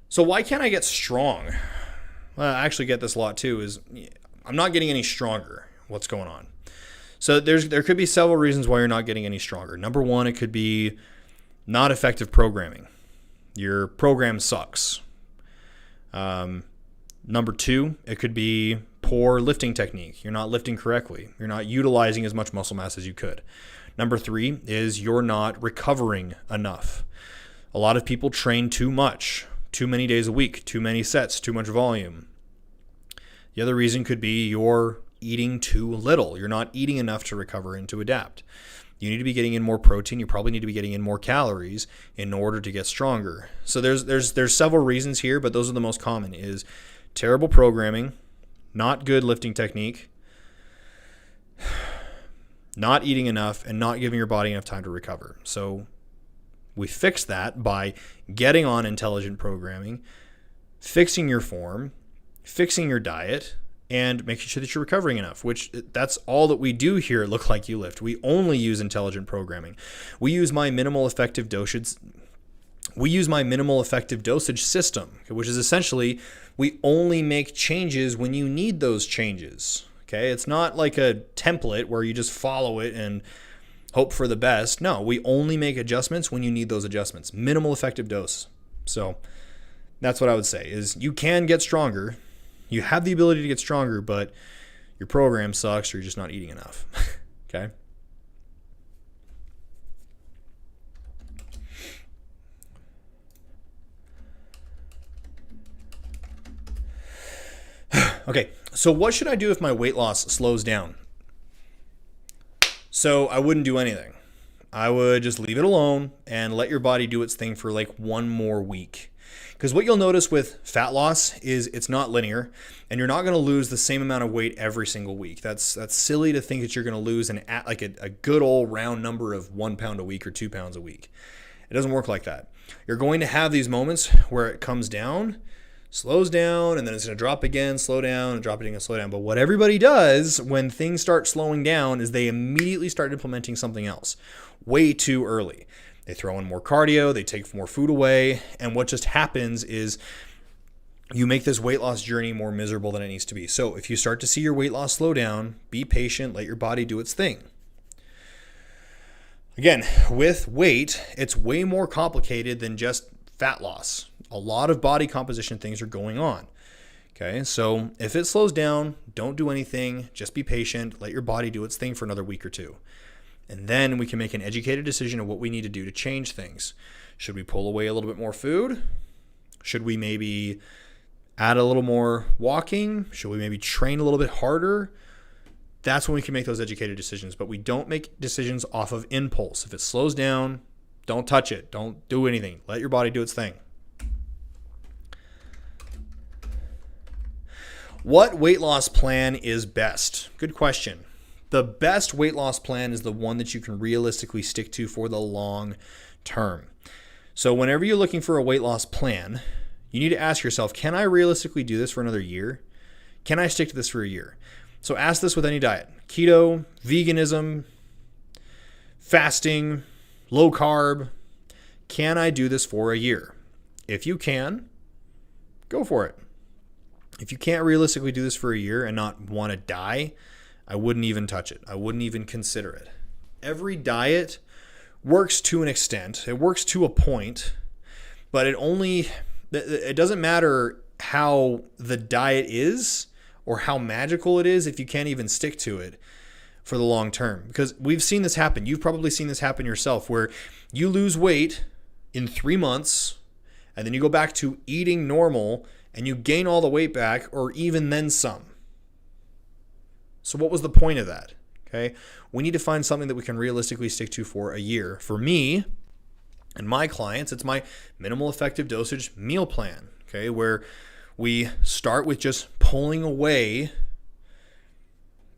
So why can't I get strong? Well, I actually get this a lot too, is I'm not getting any stronger. What's going on? So there could be several reasons why you're not getting any stronger. Number one, it could be not effective programming. Your program sucks. Number two, it could be poor lifting technique. You're not lifting correctly. You're not utilizing as much muscle mass as you could. Number three is you're not recovering enough. A lot of people train too much, too many days a week, too many sets, too much volume. The other reason could be you're eating too little. You're not eating enough to recover and to adapt. You need to be getting in more protein. You probably need to be getting in more calories in order to get stronger. So there's several reasons here, but those are the most common: is terrible programming, not good lifting technique, not eating enough, and not giving your body enough time to recover. So we fix that by getting on intelligent programming, fixing your form, fixing your diet, and making sure that you're recovering enough, which that's all that we do here at Look Like You Lift. We only use intelligent programming. We use my minimal effective dosage system, which is essentially we only make changes when you need those changes. Okay, it's not like a template where you just follow it and hope for the best. No, we only make adjustments when you need those adjustments. Minimal effective dose. So that's what I would say, is you can get stronger. You have the ability to get stronger, but your program sucks or you're just not eating enough. Okay? Okay, so what should I do if my weight loss slows down? So I wouldn't do anything. I would just leave it alone and let your body do its thing for like one more week. Because what you'll notice with fat loss is it's not linear, and you're not going to lose the same amount of weight every single week. That's silly to think that you're going to lose a good old round number of 1 pound a week or 2 pounds a week. It doesn't work like that. You're going to have these moments where it comes down, slows down, and then it's going to drop again, slow down, and drop it again, slow down. But what everybody does when things start slowing down is they immediately start implementing something else way too early. They throw in more cardio, they take more food away, and what just happens is you make this weight loss journey more miserable than it needs to be. So if you start to see your weight loss slow down, be patient, let your body do its thing. Again, with weight, it's way more complicated than just fat loss. A lot of body composition things are going on. Okay, so if it slows down, don't do anything. Just be patient. Let your body do its thing for another week or two. And then we can make an educated decision of what we need to do to change things. Should we pull away a little bit more food? Should we maybe add a little more walking? Should we maybe train a little bit harder? That's when we can make those educated decisions. But we don't make decisions off of impulse. If it slows down, don't touch it. Don't do anything. Let your body do its thing. What weight loss plan is best? Good question. The best weight loss plan is the one that you can realistically stick to for the long term. So whenever you're looking for a weight loss plan, you need to ask yourself, can I realistically do this for another year? Can I stick to this for a year? So ask this with any diet. Keto, veganism, fasting, low carb. Can I do this for a year? If you can, go for it. If you can't realistically do this for a year and not want to die, I wouldn't even touch it. I wouldn't even consider it. Every diet works to an extent. It works to a point, but it doesn't matter how the diet is or how magical it is if you can't even stick to it for the long term. Because we've seen this happen. You've probably seen this happen yourself, where you lose weight in 3 months and then you go back to eating normal and you gain all the weight back, or even then some. So what was the point of that? Okay, we need to find something that we can realistically stick to for a year. For me and my clients, it's my minimal effective dosage meal plan, okay, where we start with just pulling away.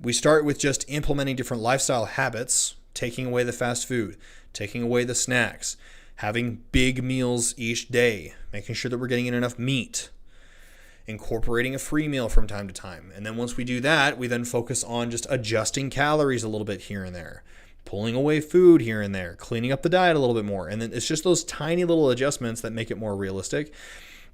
We start with just implementing different lifestyle habits, taking away the fast food, taking away the snacks, having big meals each day, making sure that we're getting in enough meat, incorporating a free meal from time to time. And then once we do that, we then focus on just adjusting calories a little bit here and there, pulling away food here and there, cleaning up the diet a little bit more. And then it's just those tiny little adjustments that make it more realistic.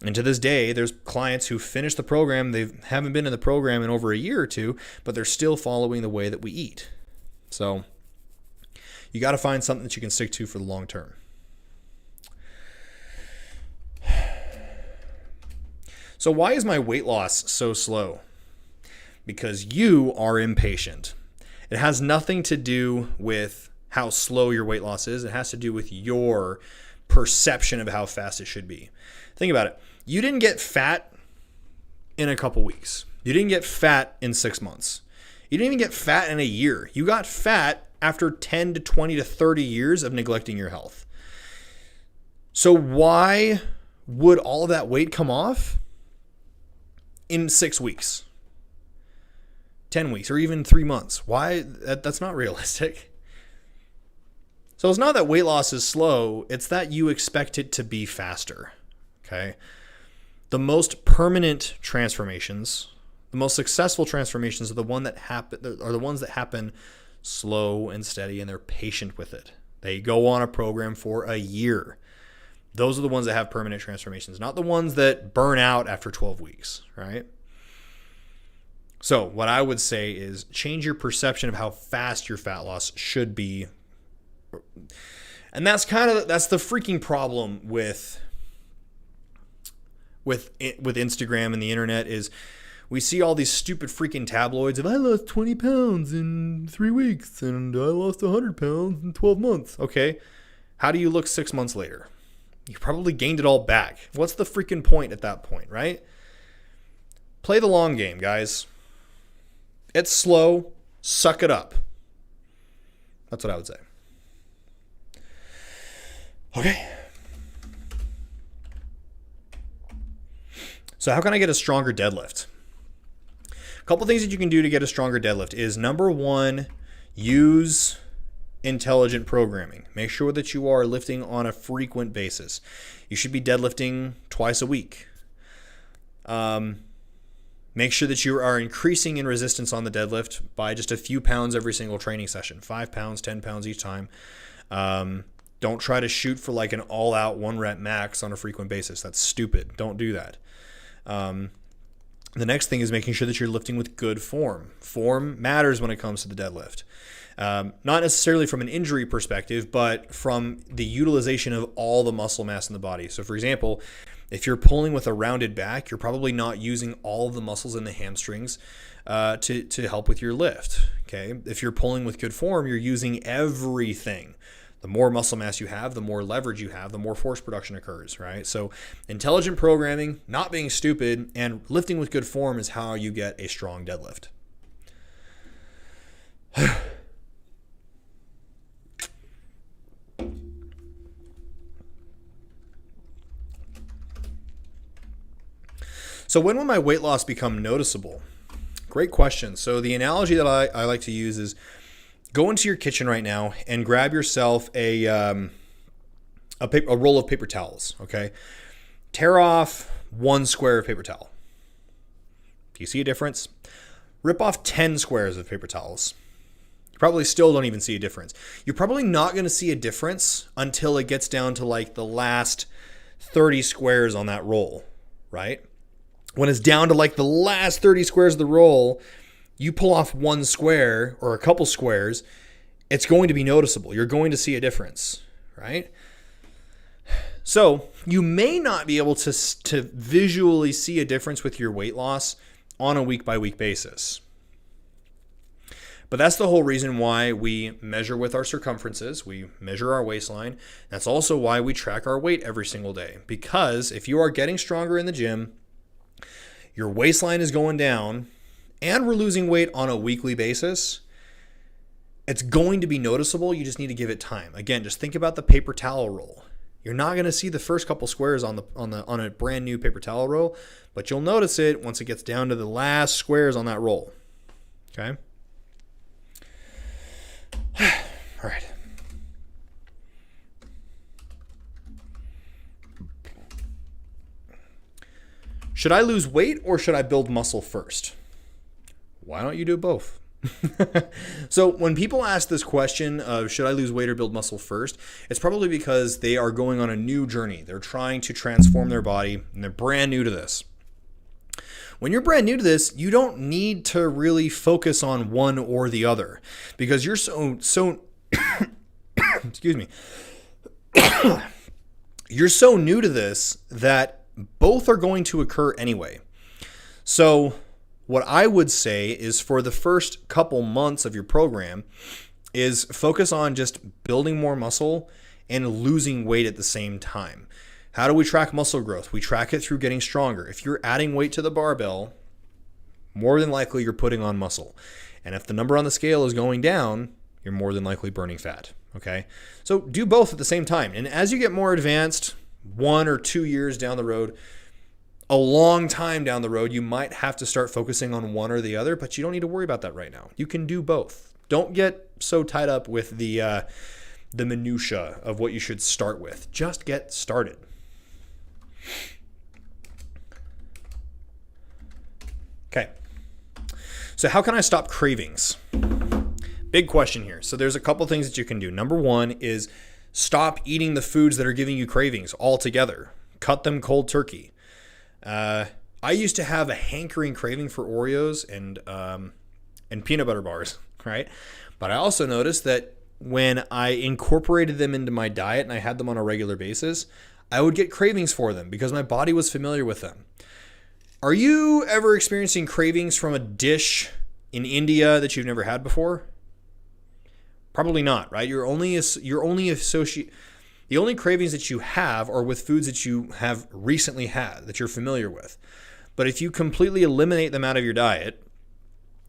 And to this day, there's clients who finish the program. They haven't been in the program in over a year or two, but they're still following the way that we eat. So you got to find something that you can stick to for the long term. So why is my weight loss so slow? Because you are impatient. It has nothing to do with how slow your weight loss is. It has to do with your perception of how fast it should be. Think about it. You didn't get fat in a couple weeks. You didn't get fat in 6 months. You didn't even get fat in a year. You got fat after 10 to 20 to 30 years of neglecting your health. So why would all of that weight come off in 6 weeks, 10 weeks, or even 3 months? Why? That's not realistic. So it's not that weight loss is slow. It's that you expect it to be faster. Okay. The most permanent transformations, the most successful transformations are the ones that happen slow and steady, and they're patient with it. They go on a program for a year. Those are the ones that have permanent transformations, not the ones that burn out after 12 weeks, right? So what I would say is change your perception of how fast your fat loss should be. And that's the freaking problem with Instagram and the internet is we see all these stupid freaking tabloids of I lost 20 pounds in 3 weeks and I lost 100 pounds in 12 months. Okay. How do you look 6 months later? You probably gained it all back. What's the freaking point at that point, right? Play the long game, guys. It's slow. Suck it up. That's what I would say. Okay. So how can I get a stronger deadlift? A couple things that you can do to get a stronger deadlift is, number one, use intelligent programming. Make sure that you are lifting on a frequent basis. You should be deadlifting twice a week. Make sure that you are increasing in resistance on the deadlift by just a few pounds every single training session. 5 pounds, 10 pounds each time. Don't try to shoot for like an all-out 1 rep max on a frequent basis. That's stupid. Don't do that. The next thing is making sure that you're lifting with good form. Form matters when it comes to the deadlift. Not necessarily from an injury perspective, but from the utilization of all the muscle mass in the body. So for example, if you're pulling with a rounded back, you're probably not using all of the muscles in the hamstrings to help with your lift. Okay. If you're pulling with good form, you're using everything. The more muscle mass you have, the more leverage you have, the more force production occurs, right? So intelligent programming, not being stupid, and lifting with good form is how you get a strong deadlift. So when will my weight loss become noticeable? Great question. So the analogy that I like to use is go into your kitchen right now and grab yourself a roll of paper towels, okay? Tear off 1 square of paper towel. Do you see a difference? Rip off 10 squares of paper towels. You probably still don't even see a difference. You're probably not going to see a difference until it gets down to like the last 30 squares on that roll, right? When it's down to like the last 30 squares of the roll, you pull off 1 square or a couple squares, it's going to be noticeable. You're going to see a difference, right? So you may not be able to visually see a difference with your weight loss on a week-by-week basis. But that's the whole reason why we measure with our circumferences. We measure our waistline. That's also why we track our weight every single day. Because if you are getting stronger in the gym, your waistline is going down, and we're losing weight on a weekly basis, it's going to be noticeable. You just need to give it time. Again, just think about the paper towel roll. You're not going to see the first couple squares on a brand new paper towel roll, but you'll notice it once it gets down to the last squares on that roll. Okay? All right. Should I lose weight or should I build muscle first? Why don't you do both? So when people ask this question of should I lose weight or build muscle first, it's probably because they are going on a new journey. They're trying to transform their body and they're brand new to this. When you're brand new to this, you don't need to really focus on one or the other because you're so excuse me. You're so new to this that both are going to occur anyway. So what I would say is for the first couple months of your program is focus on just building more muscle and losing weight at the same time. How do we track muscle growth? We track it through getting stronger. If you're adding weight to the barbell, more than likely you're putting on muscle. And if the number on the scale is going down, you're more than likely burning fat. Okay? So do both at the same time. And as you get more advanced, 1 or 2 years down the road, a long time down the road, you might have to start focusing on one or the other, but you don't need to worry about that right now. You can do both. Don't get so tied up with the minutia of what you should start with. Just get started. Okay. So how can I stop cravings? Big question here. So there's a couple things that you can do. Number one is stop eating the foods that are giving you cravings altogether. Cut them cold turkey. I used to have a hankering craving for Oreos and peanut butter bars, right? But I also noticed that when I incorporated them into my diet and I had them on a regular basis, I would get cravings for them because my body was familiar with them. Are you ever experiencing cravings from a dish in India that you've never had before? Probably not, right? The only cravings that you have are with foods that you have recently had, that you're familiar with. But if you completely eliminate them out of your diet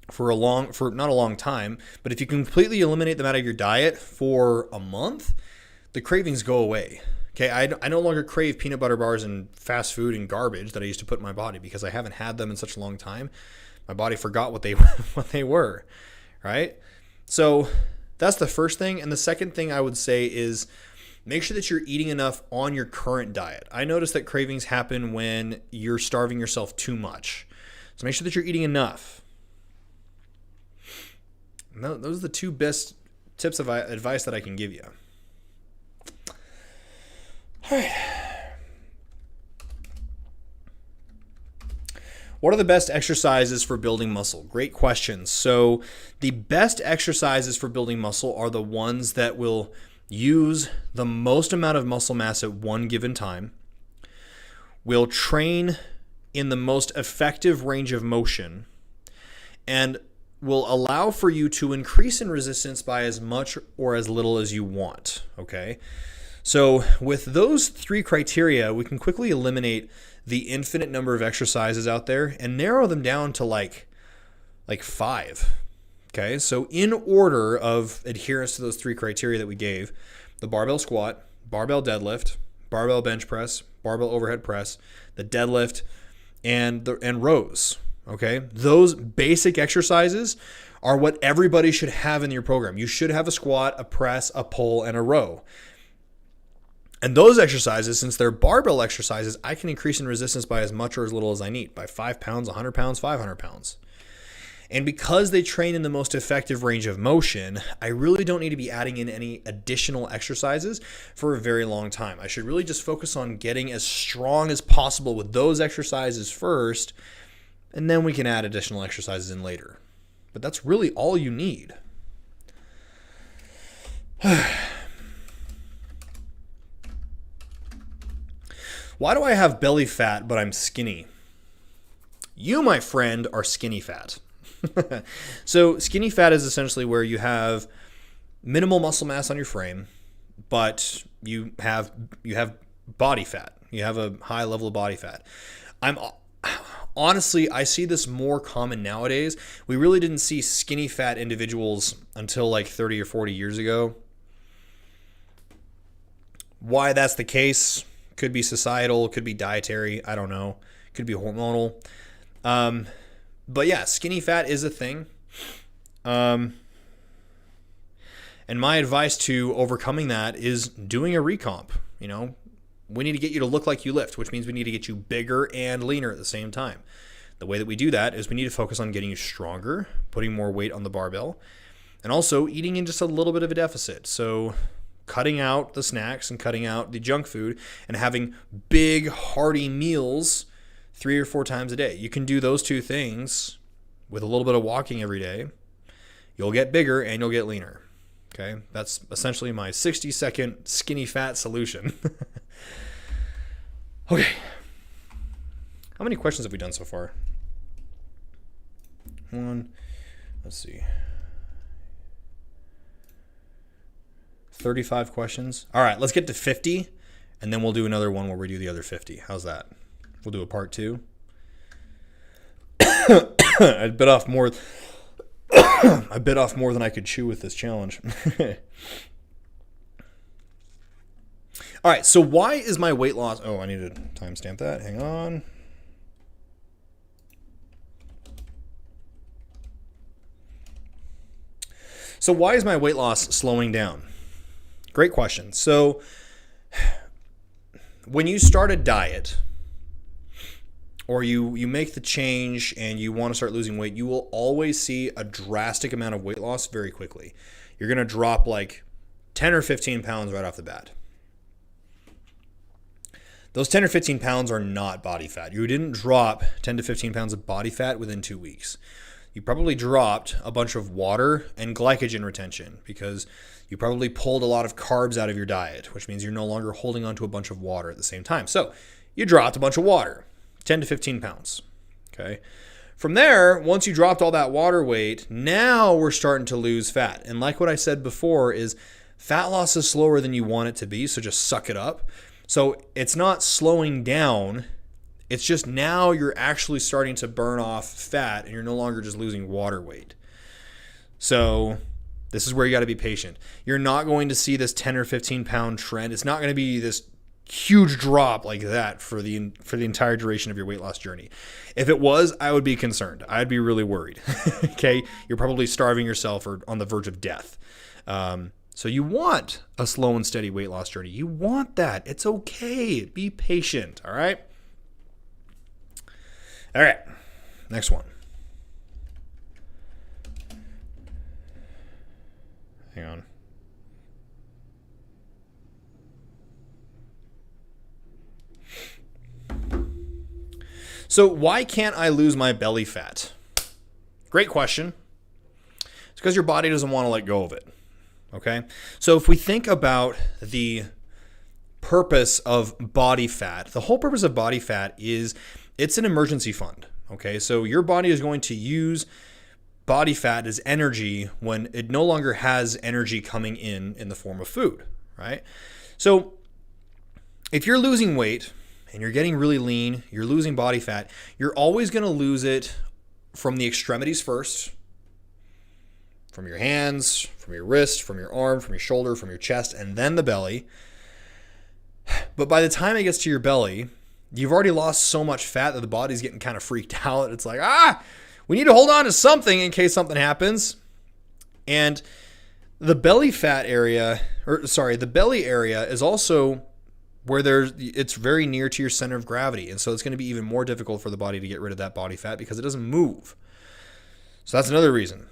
for not a long time, but if you completely eliminate them out of your diet for a month, the cravings go away. Okay, I no longer crave peanut butter bars and fast food and garbage that I used to put in my body because I haven't had them in such a long time. My body forgot what they were, right? So that's the first thing. And the second thing I would say is make sure that you're eating enough on your current diet. I notice that cravings happen when you're starving yourself too much. So make sure that you're eating enough. Those are the two best tips of advice that I can give you. All right. What are the best exercises for building muscle? Great question. So the best exercises for building muscle are the ones that will use the most amount of muscle mass at one given time, will train in the most effective range of motion, and will allow for you to increase in resistance by as much or as little as you want, okay? So with those three criteria, we can quickly eliminate the infinite number of exercises out there and narrow them down to like 5, okay? So in order of adherence to those three criteria that we gave, the barbell squat, barbell deadlift, barbell bench press, barbell overhead press, the deadlift, and rows. Okay, those basic exercises are what everybody should have in your program. You should have a squat, a press, a pull, and a row. And those exercises, since they're barbell exercises, I can increase in resistance by as much or as little as I need, by 5 pounds, 100 pounds, 500 pounds. And because they train in the most effective range of motion, I really don't need to be adding in any additional exercises for a very long time. I should really just focus on getting as strong as possible with those exercises first, and then we can add additional exercises in later. But that's really all you need. Why do I have belly fat, but I'm skinny? You, my friend, are skinny fat. So skinny fat is essentially where you have minimal muscle mass on your frame, but you have body fat. You have a high level of body fat. Honestly, I see this more common nowadays. We really didn't see skinny fat individuals until like 30 or 40 years ago. Why that's the case? Could be societal, could be dietary, I don't know. Could be hormonal. But yeah, skinny fat is a thing. And my advice to overcoming that is doing a recomp. You know, we need to get you to look like you lift, which means we need to get you bigger and leaner at the same time. The way that we do that is we need to focus on getting you stronger, putting more weight on the barbell, and also eating in just a little bit of a deficit. So cutting out the snacks and cutting out the junk food and having big, hearty meals 3 or 4 times a day. You can do those two things with a little bit of walking every day. You'll get bigger and you'll get leaner. Okay, that's essentially my 60-second skinny fat solution. Okay. How many questions have we done so far? Let's see. 35 questions. All right, let's get to 50, and then we'll do another one where we do the other 50. How's that? We'll do a part 2. I bit off more than I could chew with this challenge. All right, so why is my weight loss... Oh, I need to timestamp that. Hang on. So why is my weight loss slowing down? Great question. So when you start a diet or you make the change and you want to start losing weight, you will always see a drastic amount of weight loss very quickly. You're going to drop like 10 or 15 pounds right off the bat. Those 10 or 15 pounds are not body fat. You didn't drop 10 to 15 pounds of body fat within 2 weeks. You probably dropped a bunch of water and glycogen retention because you probably pulled a lot of carbs out of your diet, which means you're no longer holding on to a bunch of water at the same time. So you dropped a bunch of water, 10 to 15 pounds. Okay. From there, once you dropped all that water weight, now we're starting to lose fat. And like what I said before is fat loss is slower than you want it to be, so just suck it up. So it's not slowing down. It's just now you're actually starting to burn off fat and you're no longer just losing water weight. So this is where you got to be patient. You're not going to see this 10 or 15 pound trend. It's not going to be this huge drop like that for the entire duration of your weight loss journey. If it was, I would be concerned. I'd be really worried. Okay, you're probably starving yourself or on the verge of death. So you want a slow and steady weight loss journey. You want that. It's okay. Be patient. All right. All right. Next one. Hang on. So why can't I lose my belly fat? Great question. It's because your body doesn't want to let go of it. Okay? So if we think about the purpose of body fat, the whole purpose of body fat is it's an emergency fund. Okay? So your body is going to use body fat as energy when it no longer has energy coming in the form of food, right? So if you're losing weight and you're getting really lean, you're losing body fat, you're always going to lose it from the extremities first, from your hands, from your wrist, from your arm, from your shoulder, from your chest, and then the belly. But by the time it gets to your belly, you've already lost so much fat that the body's getting kind of freaked out. It's like, we need to hold on to something in case something happens. And the belly area is also where it's very near to your center of gravity. And so it's going to be even more difficult for the body to get rid of that body fat because it doesn't move. So that's another reason.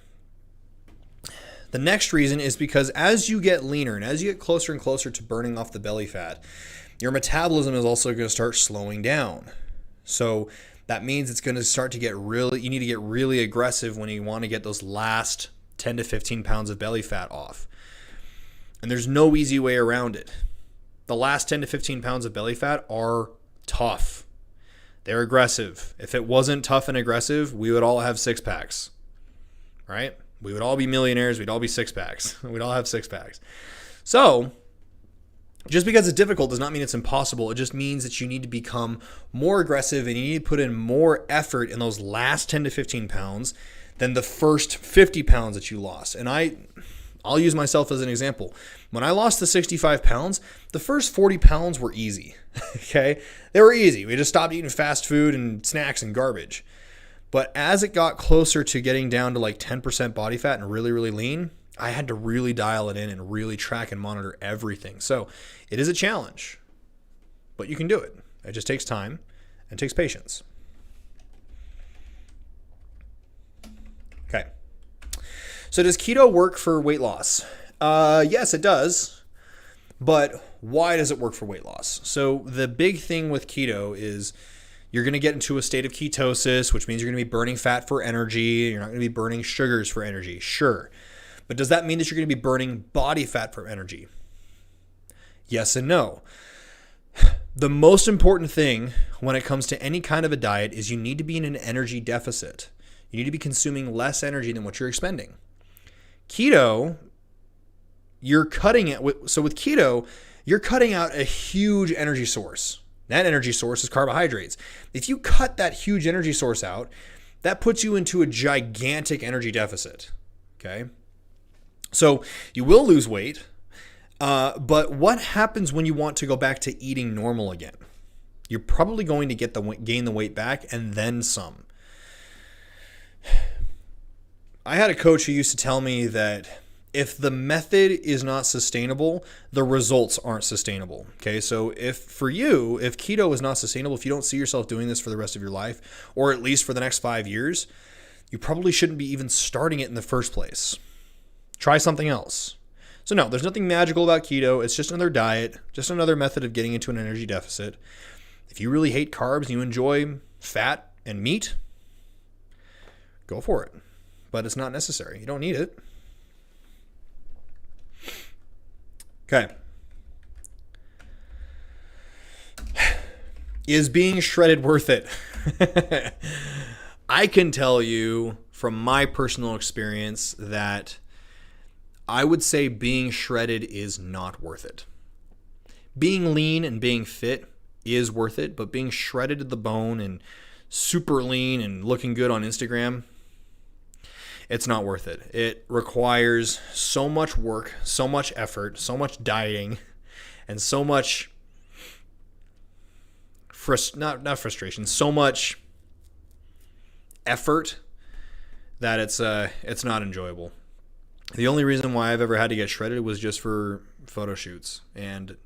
The next reason is because as you get leaner and as you get closer and closer to burning off the belly fat, your metabolism is also going to start slowing down. So that means it's going to start to you need to get really aggressive when you want to get those last 10 to 15 pounds of belly fat off. And there's no easy way around it. The last 10 to 15 pounds of belly fat are tough. They're aggressive. If it wasn't tough and aggressive, we would all have six packs, right? We would all be millionaires. We'd all be six packs. We'd all have six packs. So just because it's difficult does not mean it's impossible. It just means that you need to become more aggressive and you need to put in more effort in those last 10 to 15 pounds than the first 50 pounds that you lost. And I'll use myself as an example. When I lost the 65 pounds, the first 40 pounds were easy. Okay? They were easy. We just stopped eating fast food and snacks and garbage. But as it got closer to getting down to like 10% body fat and really, really lean, I had to really dial it in and really track and monitor everything. So it is a challenge, but you can do it. It just takes time and takes patience. Okay. So does keto work for weight loss? Yes, it does. But why does it work for weight loss? So the big thing with keto is you're going to get into a state of ketosis, which means you're going to be burning fat for energy. You're not going to be burning sugars for energy. Sure. But does that mean that you're going to be burning body fat for energy? Yes and no. The most important thing when it comes to any kind of a diet is you need to be in an energy deficit. You need to be consuming less energy than what you're expending. Keto, you're cutting it. So with keto, you're cutting out a huge energy source. That energy source is carbohydrates. If you cut that huge energy source out, that puts you into a gigantic energy deficit. Okay? So you will lose weight, but what happens when you want to go back to eating normal again? You're probably going to gain the weight back and then some. I had a coach who used to tell me that if the method is not sustainable, the results aren't sustainable. Okay, so if keto is not sustainable, if you don't see yourself doing this for the rest of your life, or at least for the next 5 years, you probably shouldn't be even starting it in the first place. Try something else. So no, there's nothing magical about keto. It's just another diet, just another method of getting into an energy deficit. If you really hate carbs and you enjoy fat and meat, go for it. But it's not necessary. You don't need it. Okay. Is being shredded worth it? I can tell you from my personal experience that I would say being shredded is not worth it. Being lean and being fit is worth it, but being shredded to the bone and super lean and looking good on Instagram, it's not worth it. It requires so much work, so much effort, so much dieting, and so much not frustration, so much effort that it's not enjoyable. The only reason why I've ever had to get shredded was just for photo shoots, and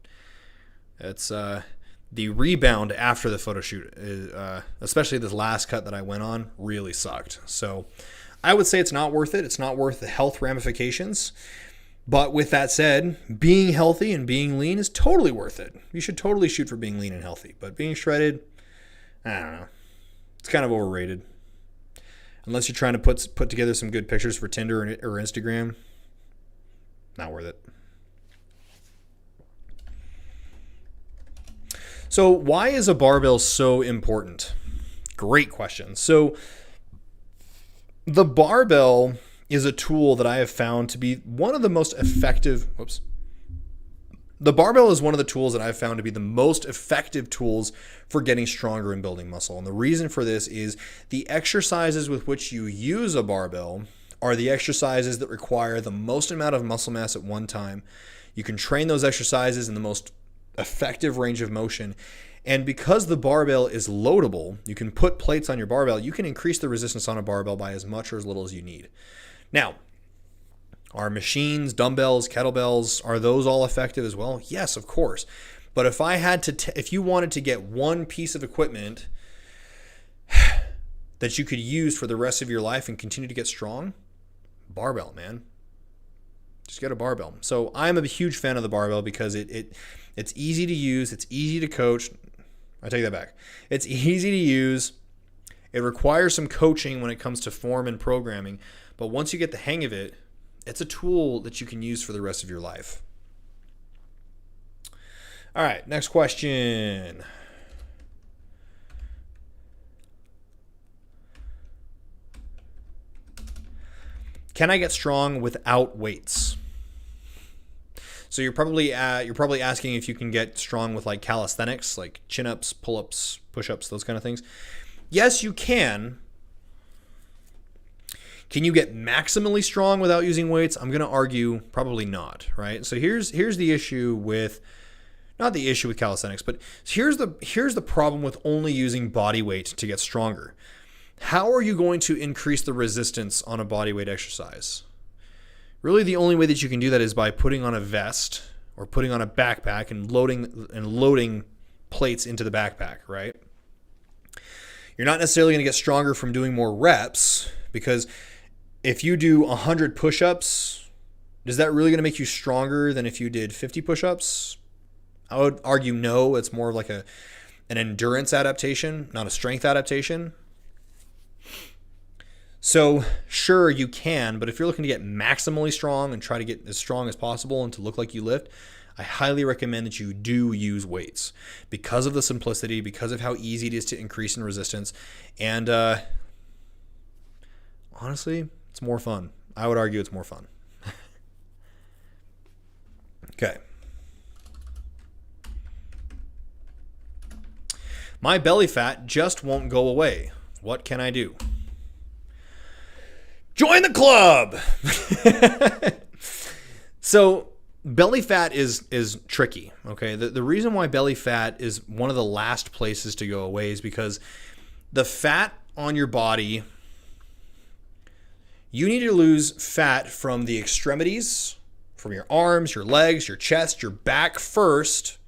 it's the rebound after the photo shoot, especially this last cut that I went on, really sucked. So I would say it's not worth it. It's not worth the health ramifications. But with that said, being healthy and being lean is totally worth it. You should totally shoot for being lean and healthy. But being shredded, I don't know. It's kind of overrated. Unless you're trying to put together some good pictures for Tinder or Instagram, not worth it. So why is a barbell so important? Great question. So the barbell is a tool that I have found to be one of the most effective. The barbell is one of the tools that I've found to be the most effective tools for getting stronger and building muscle. And the reason for this is the exercises with which you use a barbell are the exercises that require the most amount of muscle mass at one time. You can train those exercises in the most effective range of motion. And because the barbell is loadable, you can put plates on your barbell, you can increase the resistance on a barbell by as much or as little as you need. Now, are machines, dumbbells, kettlebells, are those all effective as well? Yes, of course. But if you wanted to get one piece of equipment that you could use for the rest of your life and continue to get strong, barbell, man. Just get a barbell. So I'm a huge fan of the barbell because it's easy to use, it's easy to coach. I take that back. It's easy to use. It requires some coaching when it comes to form and programming, but once you get the hang of it, it's a tool that you can use for the rest of your life. All right, next question. Can I get strong without weights? So you're probably asking if you can get strong with like calisthenics, like chin-ups, pull-ups, push-ups, those kind of things. Yes, you can. Can you get maximally strong without using weights? I'm going to argue probably not, right? So here's the issue with, not the issue with calisthenics, but here's the problem with only using body weight to get stronger. How are you going to increase the resistance on a body weight exercise? Really, the only way that you can do that is by putting on a vest or putting on a backpack and loading plates into the backpack, right? You're not necessarily going to get stronger from doing more reps, because if you do 100 push-ups, is that really going to make you stronger than if you did 50 push-ups? I would argue no. It's more of like an endurance adaptation, not a strength adaptation. So sure, you can, but if you're looking to get maximally strong and try to get as strong as possible and to look like you lift, I highly recommend that you do use weights because of the simplicity, because of how easy it is to increase in resistance, and honestly, it's more fun. I would argue it's more fun. Okay. My belly fat just won't go away. What can I do? Join the club! So belly fat is tricky, okay? The reason why belly fat is one of the last places to go away is because the fat on your body, you need to lose fat from the extremities, from your arms, your legs, your chest, your back first,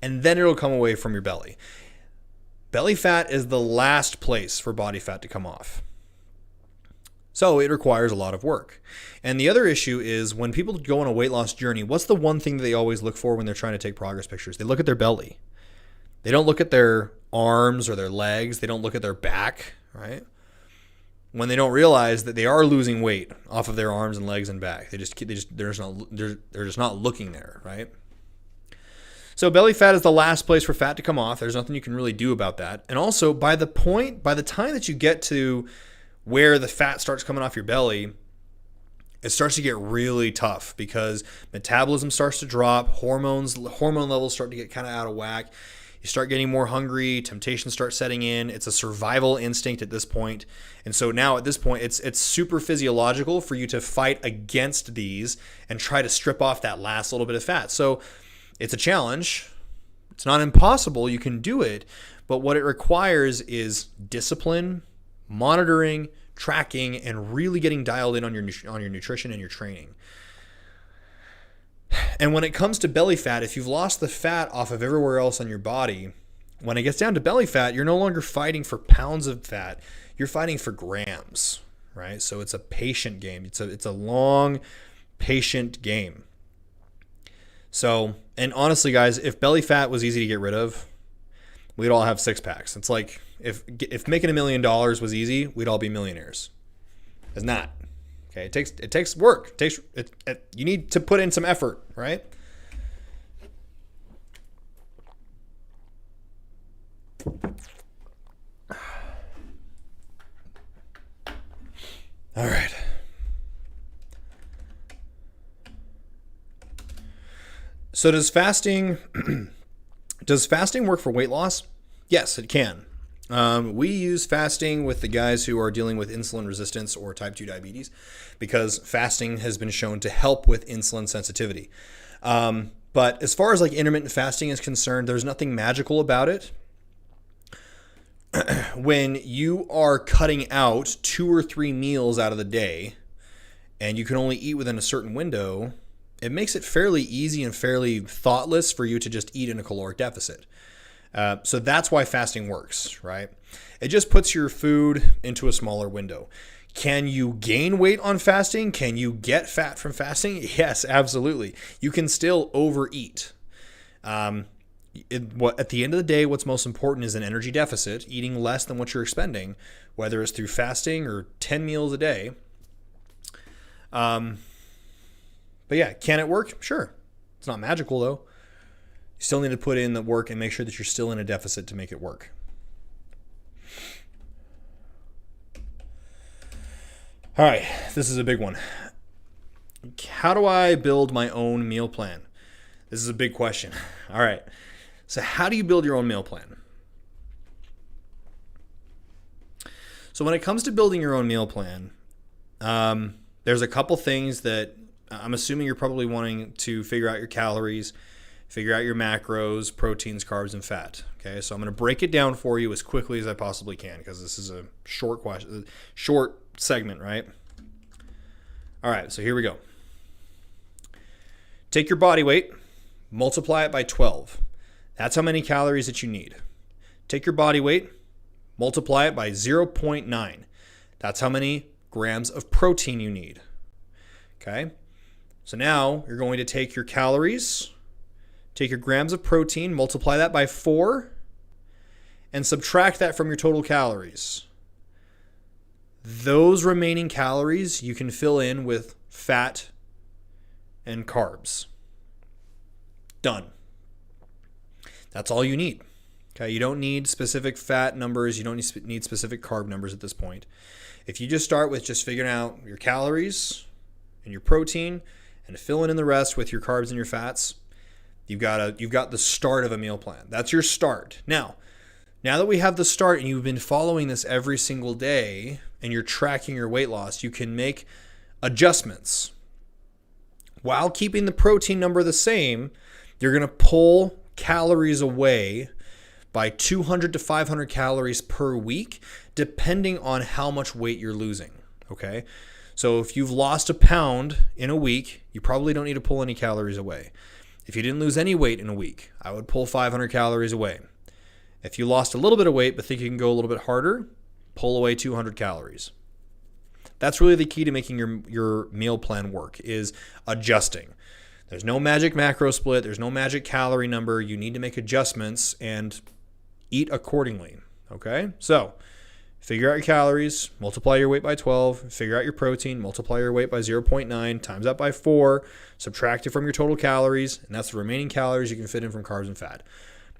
and then it'll come away from your belly. Belly fat is the last place for body fat to come off. So it requires a lot of work. And the other issue is when people go on a weight loss journey, what's the one thing that they always look for when they're trying to take progress pictures? They look at their belly. They don't look at their arms or their legs. They don't look at their back, right? When they don't realize that they are losing weight off of their arms and legs and back. They're just not looking there, right? So belly fat is the last place for fat to come off. There's nothing you can really do about that. And also by the time that you get to where the fat starts coming off your belly, it starts to get really tough because metabolism starts to drop, hormone levels start to get kind of out of whack. You start getting more hungry, temptation starts setting in. It's a survival instinct at this point. And so now at this point, it's super physiological for you to fight against these and try to strip off that last little bit of fat. So it's a challenge. It's not impossible. You can do it. But what it requires is discipline, monitoring, tracking, and really getting dialed in on your nutrition and your training. And when it comes to belly fat, if you've lost the fat off of everywhere else on your body, when it gets down to belly fat, you're no longer fighting for pounds of fat. You're fighting for grams, right? So it's a patient game. It's a long, patient game. So, and honestly, guys, if belly fat was easy to get rid of, we'd all have six packs. It's like if making $1 million was easy, we'd all be millionaires. It's not. Okay, it takes work. You need to put in some effort, right? All right. So does fasting work for weight loss? Yes, it can. We use fasting with the guys who are dealing with insulin resistance or type 2 diabetes because fasting has been shown to help with insulin sensitivity. But as far as like intermittent fasting is concerned, there's nothing magical about it. When you are cutting out 2 or 3 meals out of the day and you can only eat within a certain window, it makes it fairly easy and fairly thoughtless for you to just eat in a caloric deficit. So that's why fasting works, right? It just puts your food into a smaller window. Can you gain weight on fasting? Can you get fat from fasting? Yes, absolutely. You can still overeat. At the end of the day, what's most important is an energy deficit, eating less than what you're expending, whether it's through fasting or 10 meals a day. But yeah, can it work? Sure. It's not magical though. You still need to put in the work and make sure that you're still in a deficit to make it work. All right, this is a big one. How do I build my own meal plan? This is a big question. All right. So how do you build your own meal plan? So when it comes to building your own meal plan, there's a couple things that I'm assuming you're probably wanting to figure out your calories, figure out your macros, proteins, carbs, and fat. Okay, so I'm going to break it down for you as quickly as I possibly can because this is a short segment, right? All right, so here we go. Take your body weight, multiply it by 12. That's how many calories that you need. Take your body weight, multiply it by 0.9. That's how many grams of protein you need. Okay? So now you're going to take your calories, take your grams of protein, multiply that by 4, and subtract that from your total calories. Those remaining calories you can fill in with fat and carbs. Done. That's all you need. Okay, you don't need specific fat numbers. You don't need specific carb numbers at this point. If you just start with just figuring out your calories and your protein and filling in the rest with your carbs and your fats, you've got the start of a meal plan. That's your start. Now that we have the start and you've been following this every single day and you're tracking your weight loss, you can make adjustments. While keeping the protein number the same, you're going to pull calories away by 200 to 500 calories per week, depending on how much weight you're losing. Okay? So if you've lost a pound in a week, you probably don't need to pull any calories away. If you didn't lose any weight in a week, I would pull 500 calories away. If you lost a little bit of weight but think you can go a little bit harder, pull away 200 calories. That's really the key to making your meal plan work, is adjusting. There's no magic macro split. There's no magic calorie number. You need to make adjustments and eat accordingly. Okay? So figure out your calories, multiply your weight by 12, figure out your protein, multiply your weight by 0.9, times that by 4, subtract it from your total calories, and that's the remaining calories you can fit in from carbs and fat.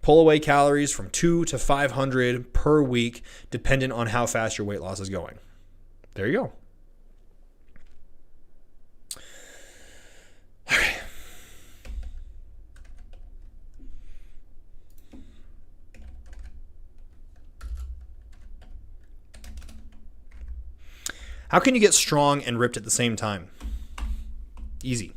Pull away calories from 200 to 500 per week, dependent on how fast your weight loss is going. There you go. Okay. How can you get strong and ripped at the same time? Easy.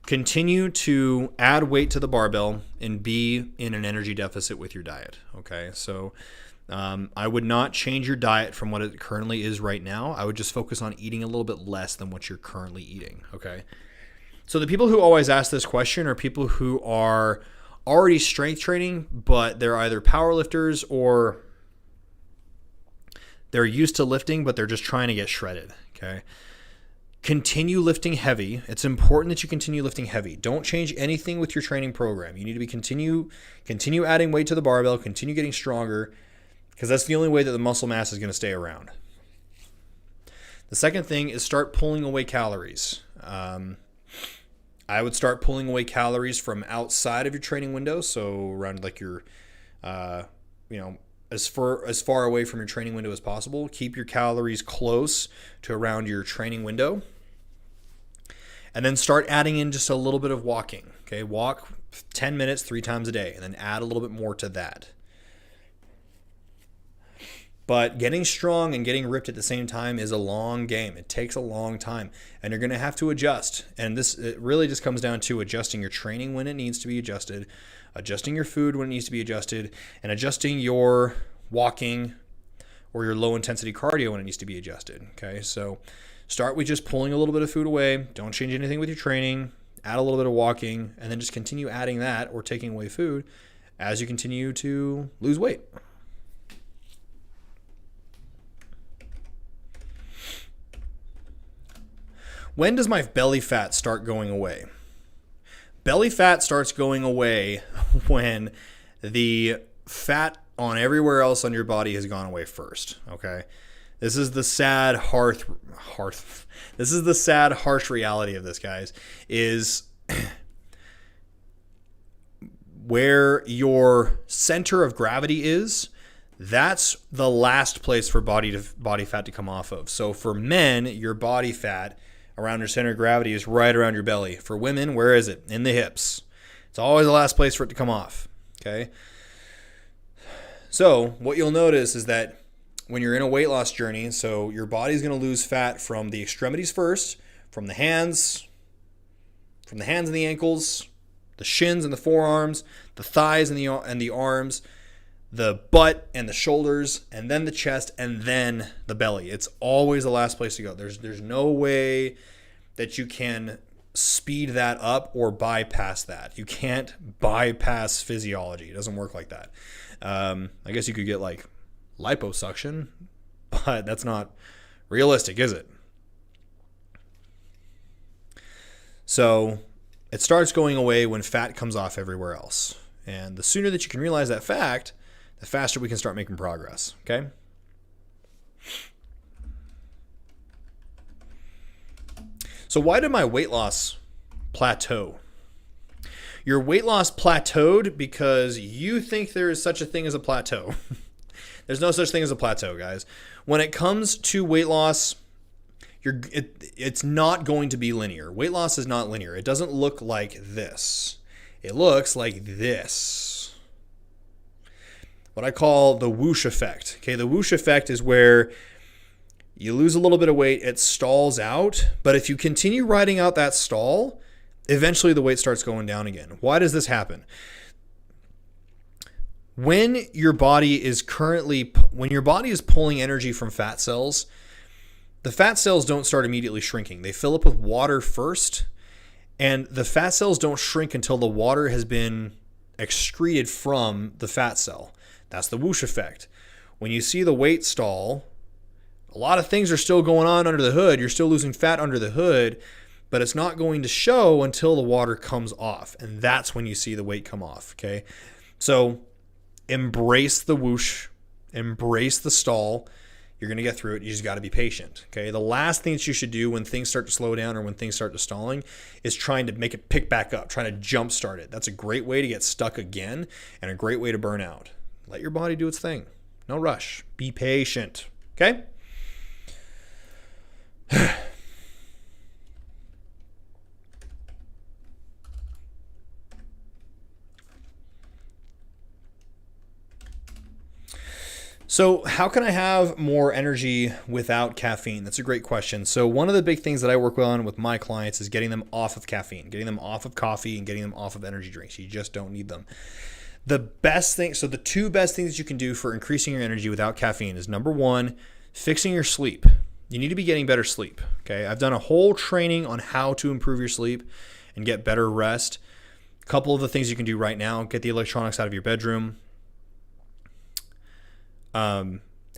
Continue to add weight to the barbell and be in an energy deficit with your diet. Okay, so I would not change your diet from what it currently is right now. I would just focus on eating a little bit less than what you're currently eating. Okay, so the people who always ask this question are people who are already strength training, but they're either powerlifters or they're used to lifting, but they're just trying to get shredded. Okay. Continue lifting heavy. It's important that you continue lifting heavy. Don't change anything with your training program. You need to continue adding weight to the barbell, continue getting stronger, because that's the only way that the muscle mass is going to stay around. The second thing is start pulling away calories. I would start pulling away calories from outside of your training window, so around like your, as far away from your training window as possible. Keep your calories close to around your training window. And then start adding in just a little bit of walking. Okay, walk 10 minutes 3 times a day, and then add a little bit more to that. But getting strong and getting ripped at the same time is a long game. It takes a long time, and you're going to have to adjust. And it really just comes down to adjusting your training when it needs to be adjusted, adjusting your food when it needs to be adjusted, and adjusting your walking or your low intensity cardio when it needs to be adjusted. Okay, so start with just pulling a little bit of food away. Don't change anything with your training. Add a little bit of walking, and then just continue adding that or taking away food as you continue to lose weight. When does my belly fat start going away? Belly fat starts going away when the fat on everywhere else on your body has gone away first. Okay, this is the sad This is the sad, harsh reality of this, guys. Is where your center of gravity is. That's the last place for body fat to come off of. So for men, your body fat around your center of gravity is right around your belly. For women, where is it? In the hips. It's always the last place for it to come off. Okay. So what you'll notice is that when you're in a weight loss journey, so your body's going to lose fat from the extremities first, from the hands and the ankles, the shins and the forearms, the thighs and the arms, the butt and the shoulders, and then the chest, and then the belly. It's always the last place to go. There's no way that you can speed that up or bypass that. You can't bypass physiology. It doesn't work like that. I guess you could get like liposuction, but that's not realistic, is it? So it starts going away when fat comes off everywhere else. And the sooner that you can realize that fact, the faster we can start making progress, okay? So why did my weight loss plateau? Your weight loss plateaued because you think there is such a thing as a plateau. There's no such thing as a plateau, guys. When it comes to weight loss, it's not going to be linear. Weight loss is not linear. It doesn't look like this. It looks like this. What I call the whoosh effect. Okay, the whoosh effect is where you lose a little bit of weight, it stalls out, but if you continue riding out that stall, eventually the weight starts going down again. Why does this happen? When your body is pulling energy from fat cells, the fat cells don't start immediately shrinking. They fill up with water first, and the fat cells don't shrink until the water has been excreted from the fat cell. That's the whoosh effect. When you see the weight stall, a lot of things are still going on under the hood. You're still losing fat under the hood, but it's not going to show until the water comes off. And that's when you see the weight come off, okay? So embrace the whoosh, embrace the stall. You're going to get through it. You just got to be patient, okay? The last thing that you should do when things start to slow down or when things start to stalling is trying to make it pick back up, trying to jumpstart it. That's a great way to get stuck again and a great way to burn out. Let your body do its thing. No rush. Be patient. Okay? So how can I have more energy without caffeine? That's a great question. So one of the big things that I work on with my clients is getting them off of caffeine, getting them off of coffee, and getting them off of energy drinks. You just don't need them. The two best things you can do for increasing your energy without caffeine is, number one, fixing your sleep. You need to be getting better sleep. Okay, I've done a whole training on how to improve your sleep and get better rest. A couple of the things you can do right now: get the electronics out of your bedroom.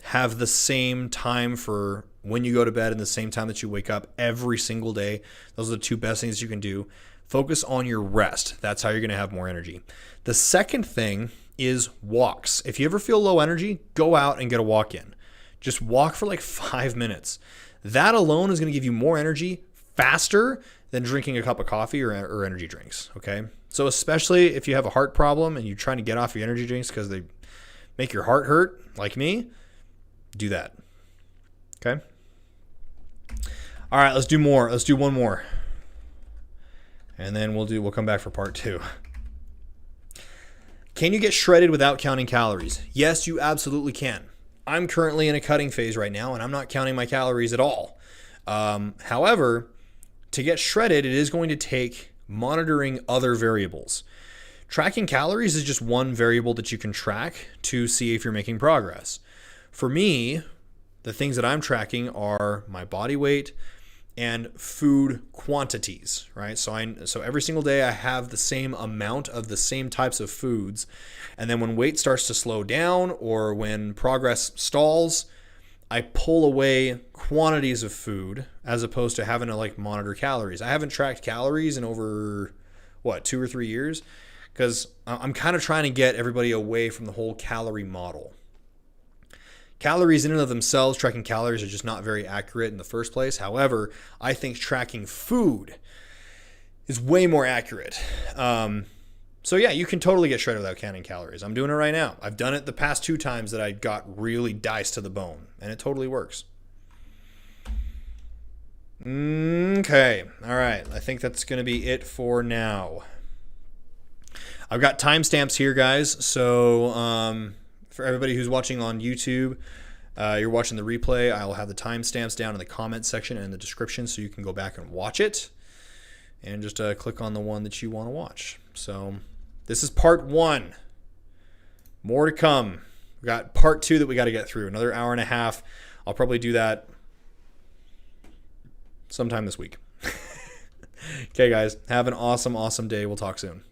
have the same time for when you go to bed and the same time that you wake up every single day. Those are the two best things you can do. Focus on your rest. That's how you're going to have more energy. The second thing is walks. If you ever feel low energy, go out and get a walk in. Just walk for like 5 minutes. That alone is going to give you more energy faster than drinking a cup of coffee or energy drinks, okay? So especially if you have a heart problem and you're trying to get off your energy drinks because they make your heart hurt, like me, do that, okay? All right, let's do more. Let's do one more. And then we'll come back for part 2. Can you get shredded without counting calories? Yes, you absolutely can. I'm currently in a cutting phase right now, and I'm not counting my calories at all. However, to get shredded, it is going to take monitoring other variables. Tracking calories is just one variable that you can track to see if you're making progress. For me, the things that I'm tracking are my body weight and food quantities, right? So every single day I have the same amount of the same types of foods. And then when weight starts to slow down or when progress stalls, I pull away quantities of food as opposed to having to like monitor calories. I haven't tracked calories in over 2 or 3 years because I'm kind of trying to get everybody away from the whole calorie model. Calories in and of themselves, tracking calories are just not very accurate in the first place. However, I think tracking food is way more accurate. So yeah, you can totally get shredded without counting calories. I'm doing it right now. I've done it the past 2 times that I got really diced to the bone, and it totally works. Okay, all right. I think that's going to be it for now. I've got timestamps here, guys. So for everybody who's watching on YouTube, you're watching the replay, I'll have the timestamps down in the comment section and in the description so you can go back and watch it. And just click on the one that you want to watch. So this is part 1. More to come. We got part 2 that we got to get through. Another hour and a half. I'll probably do that sometime this week. Okay, guys. Have an awesome, awesome day. We'll talk soon.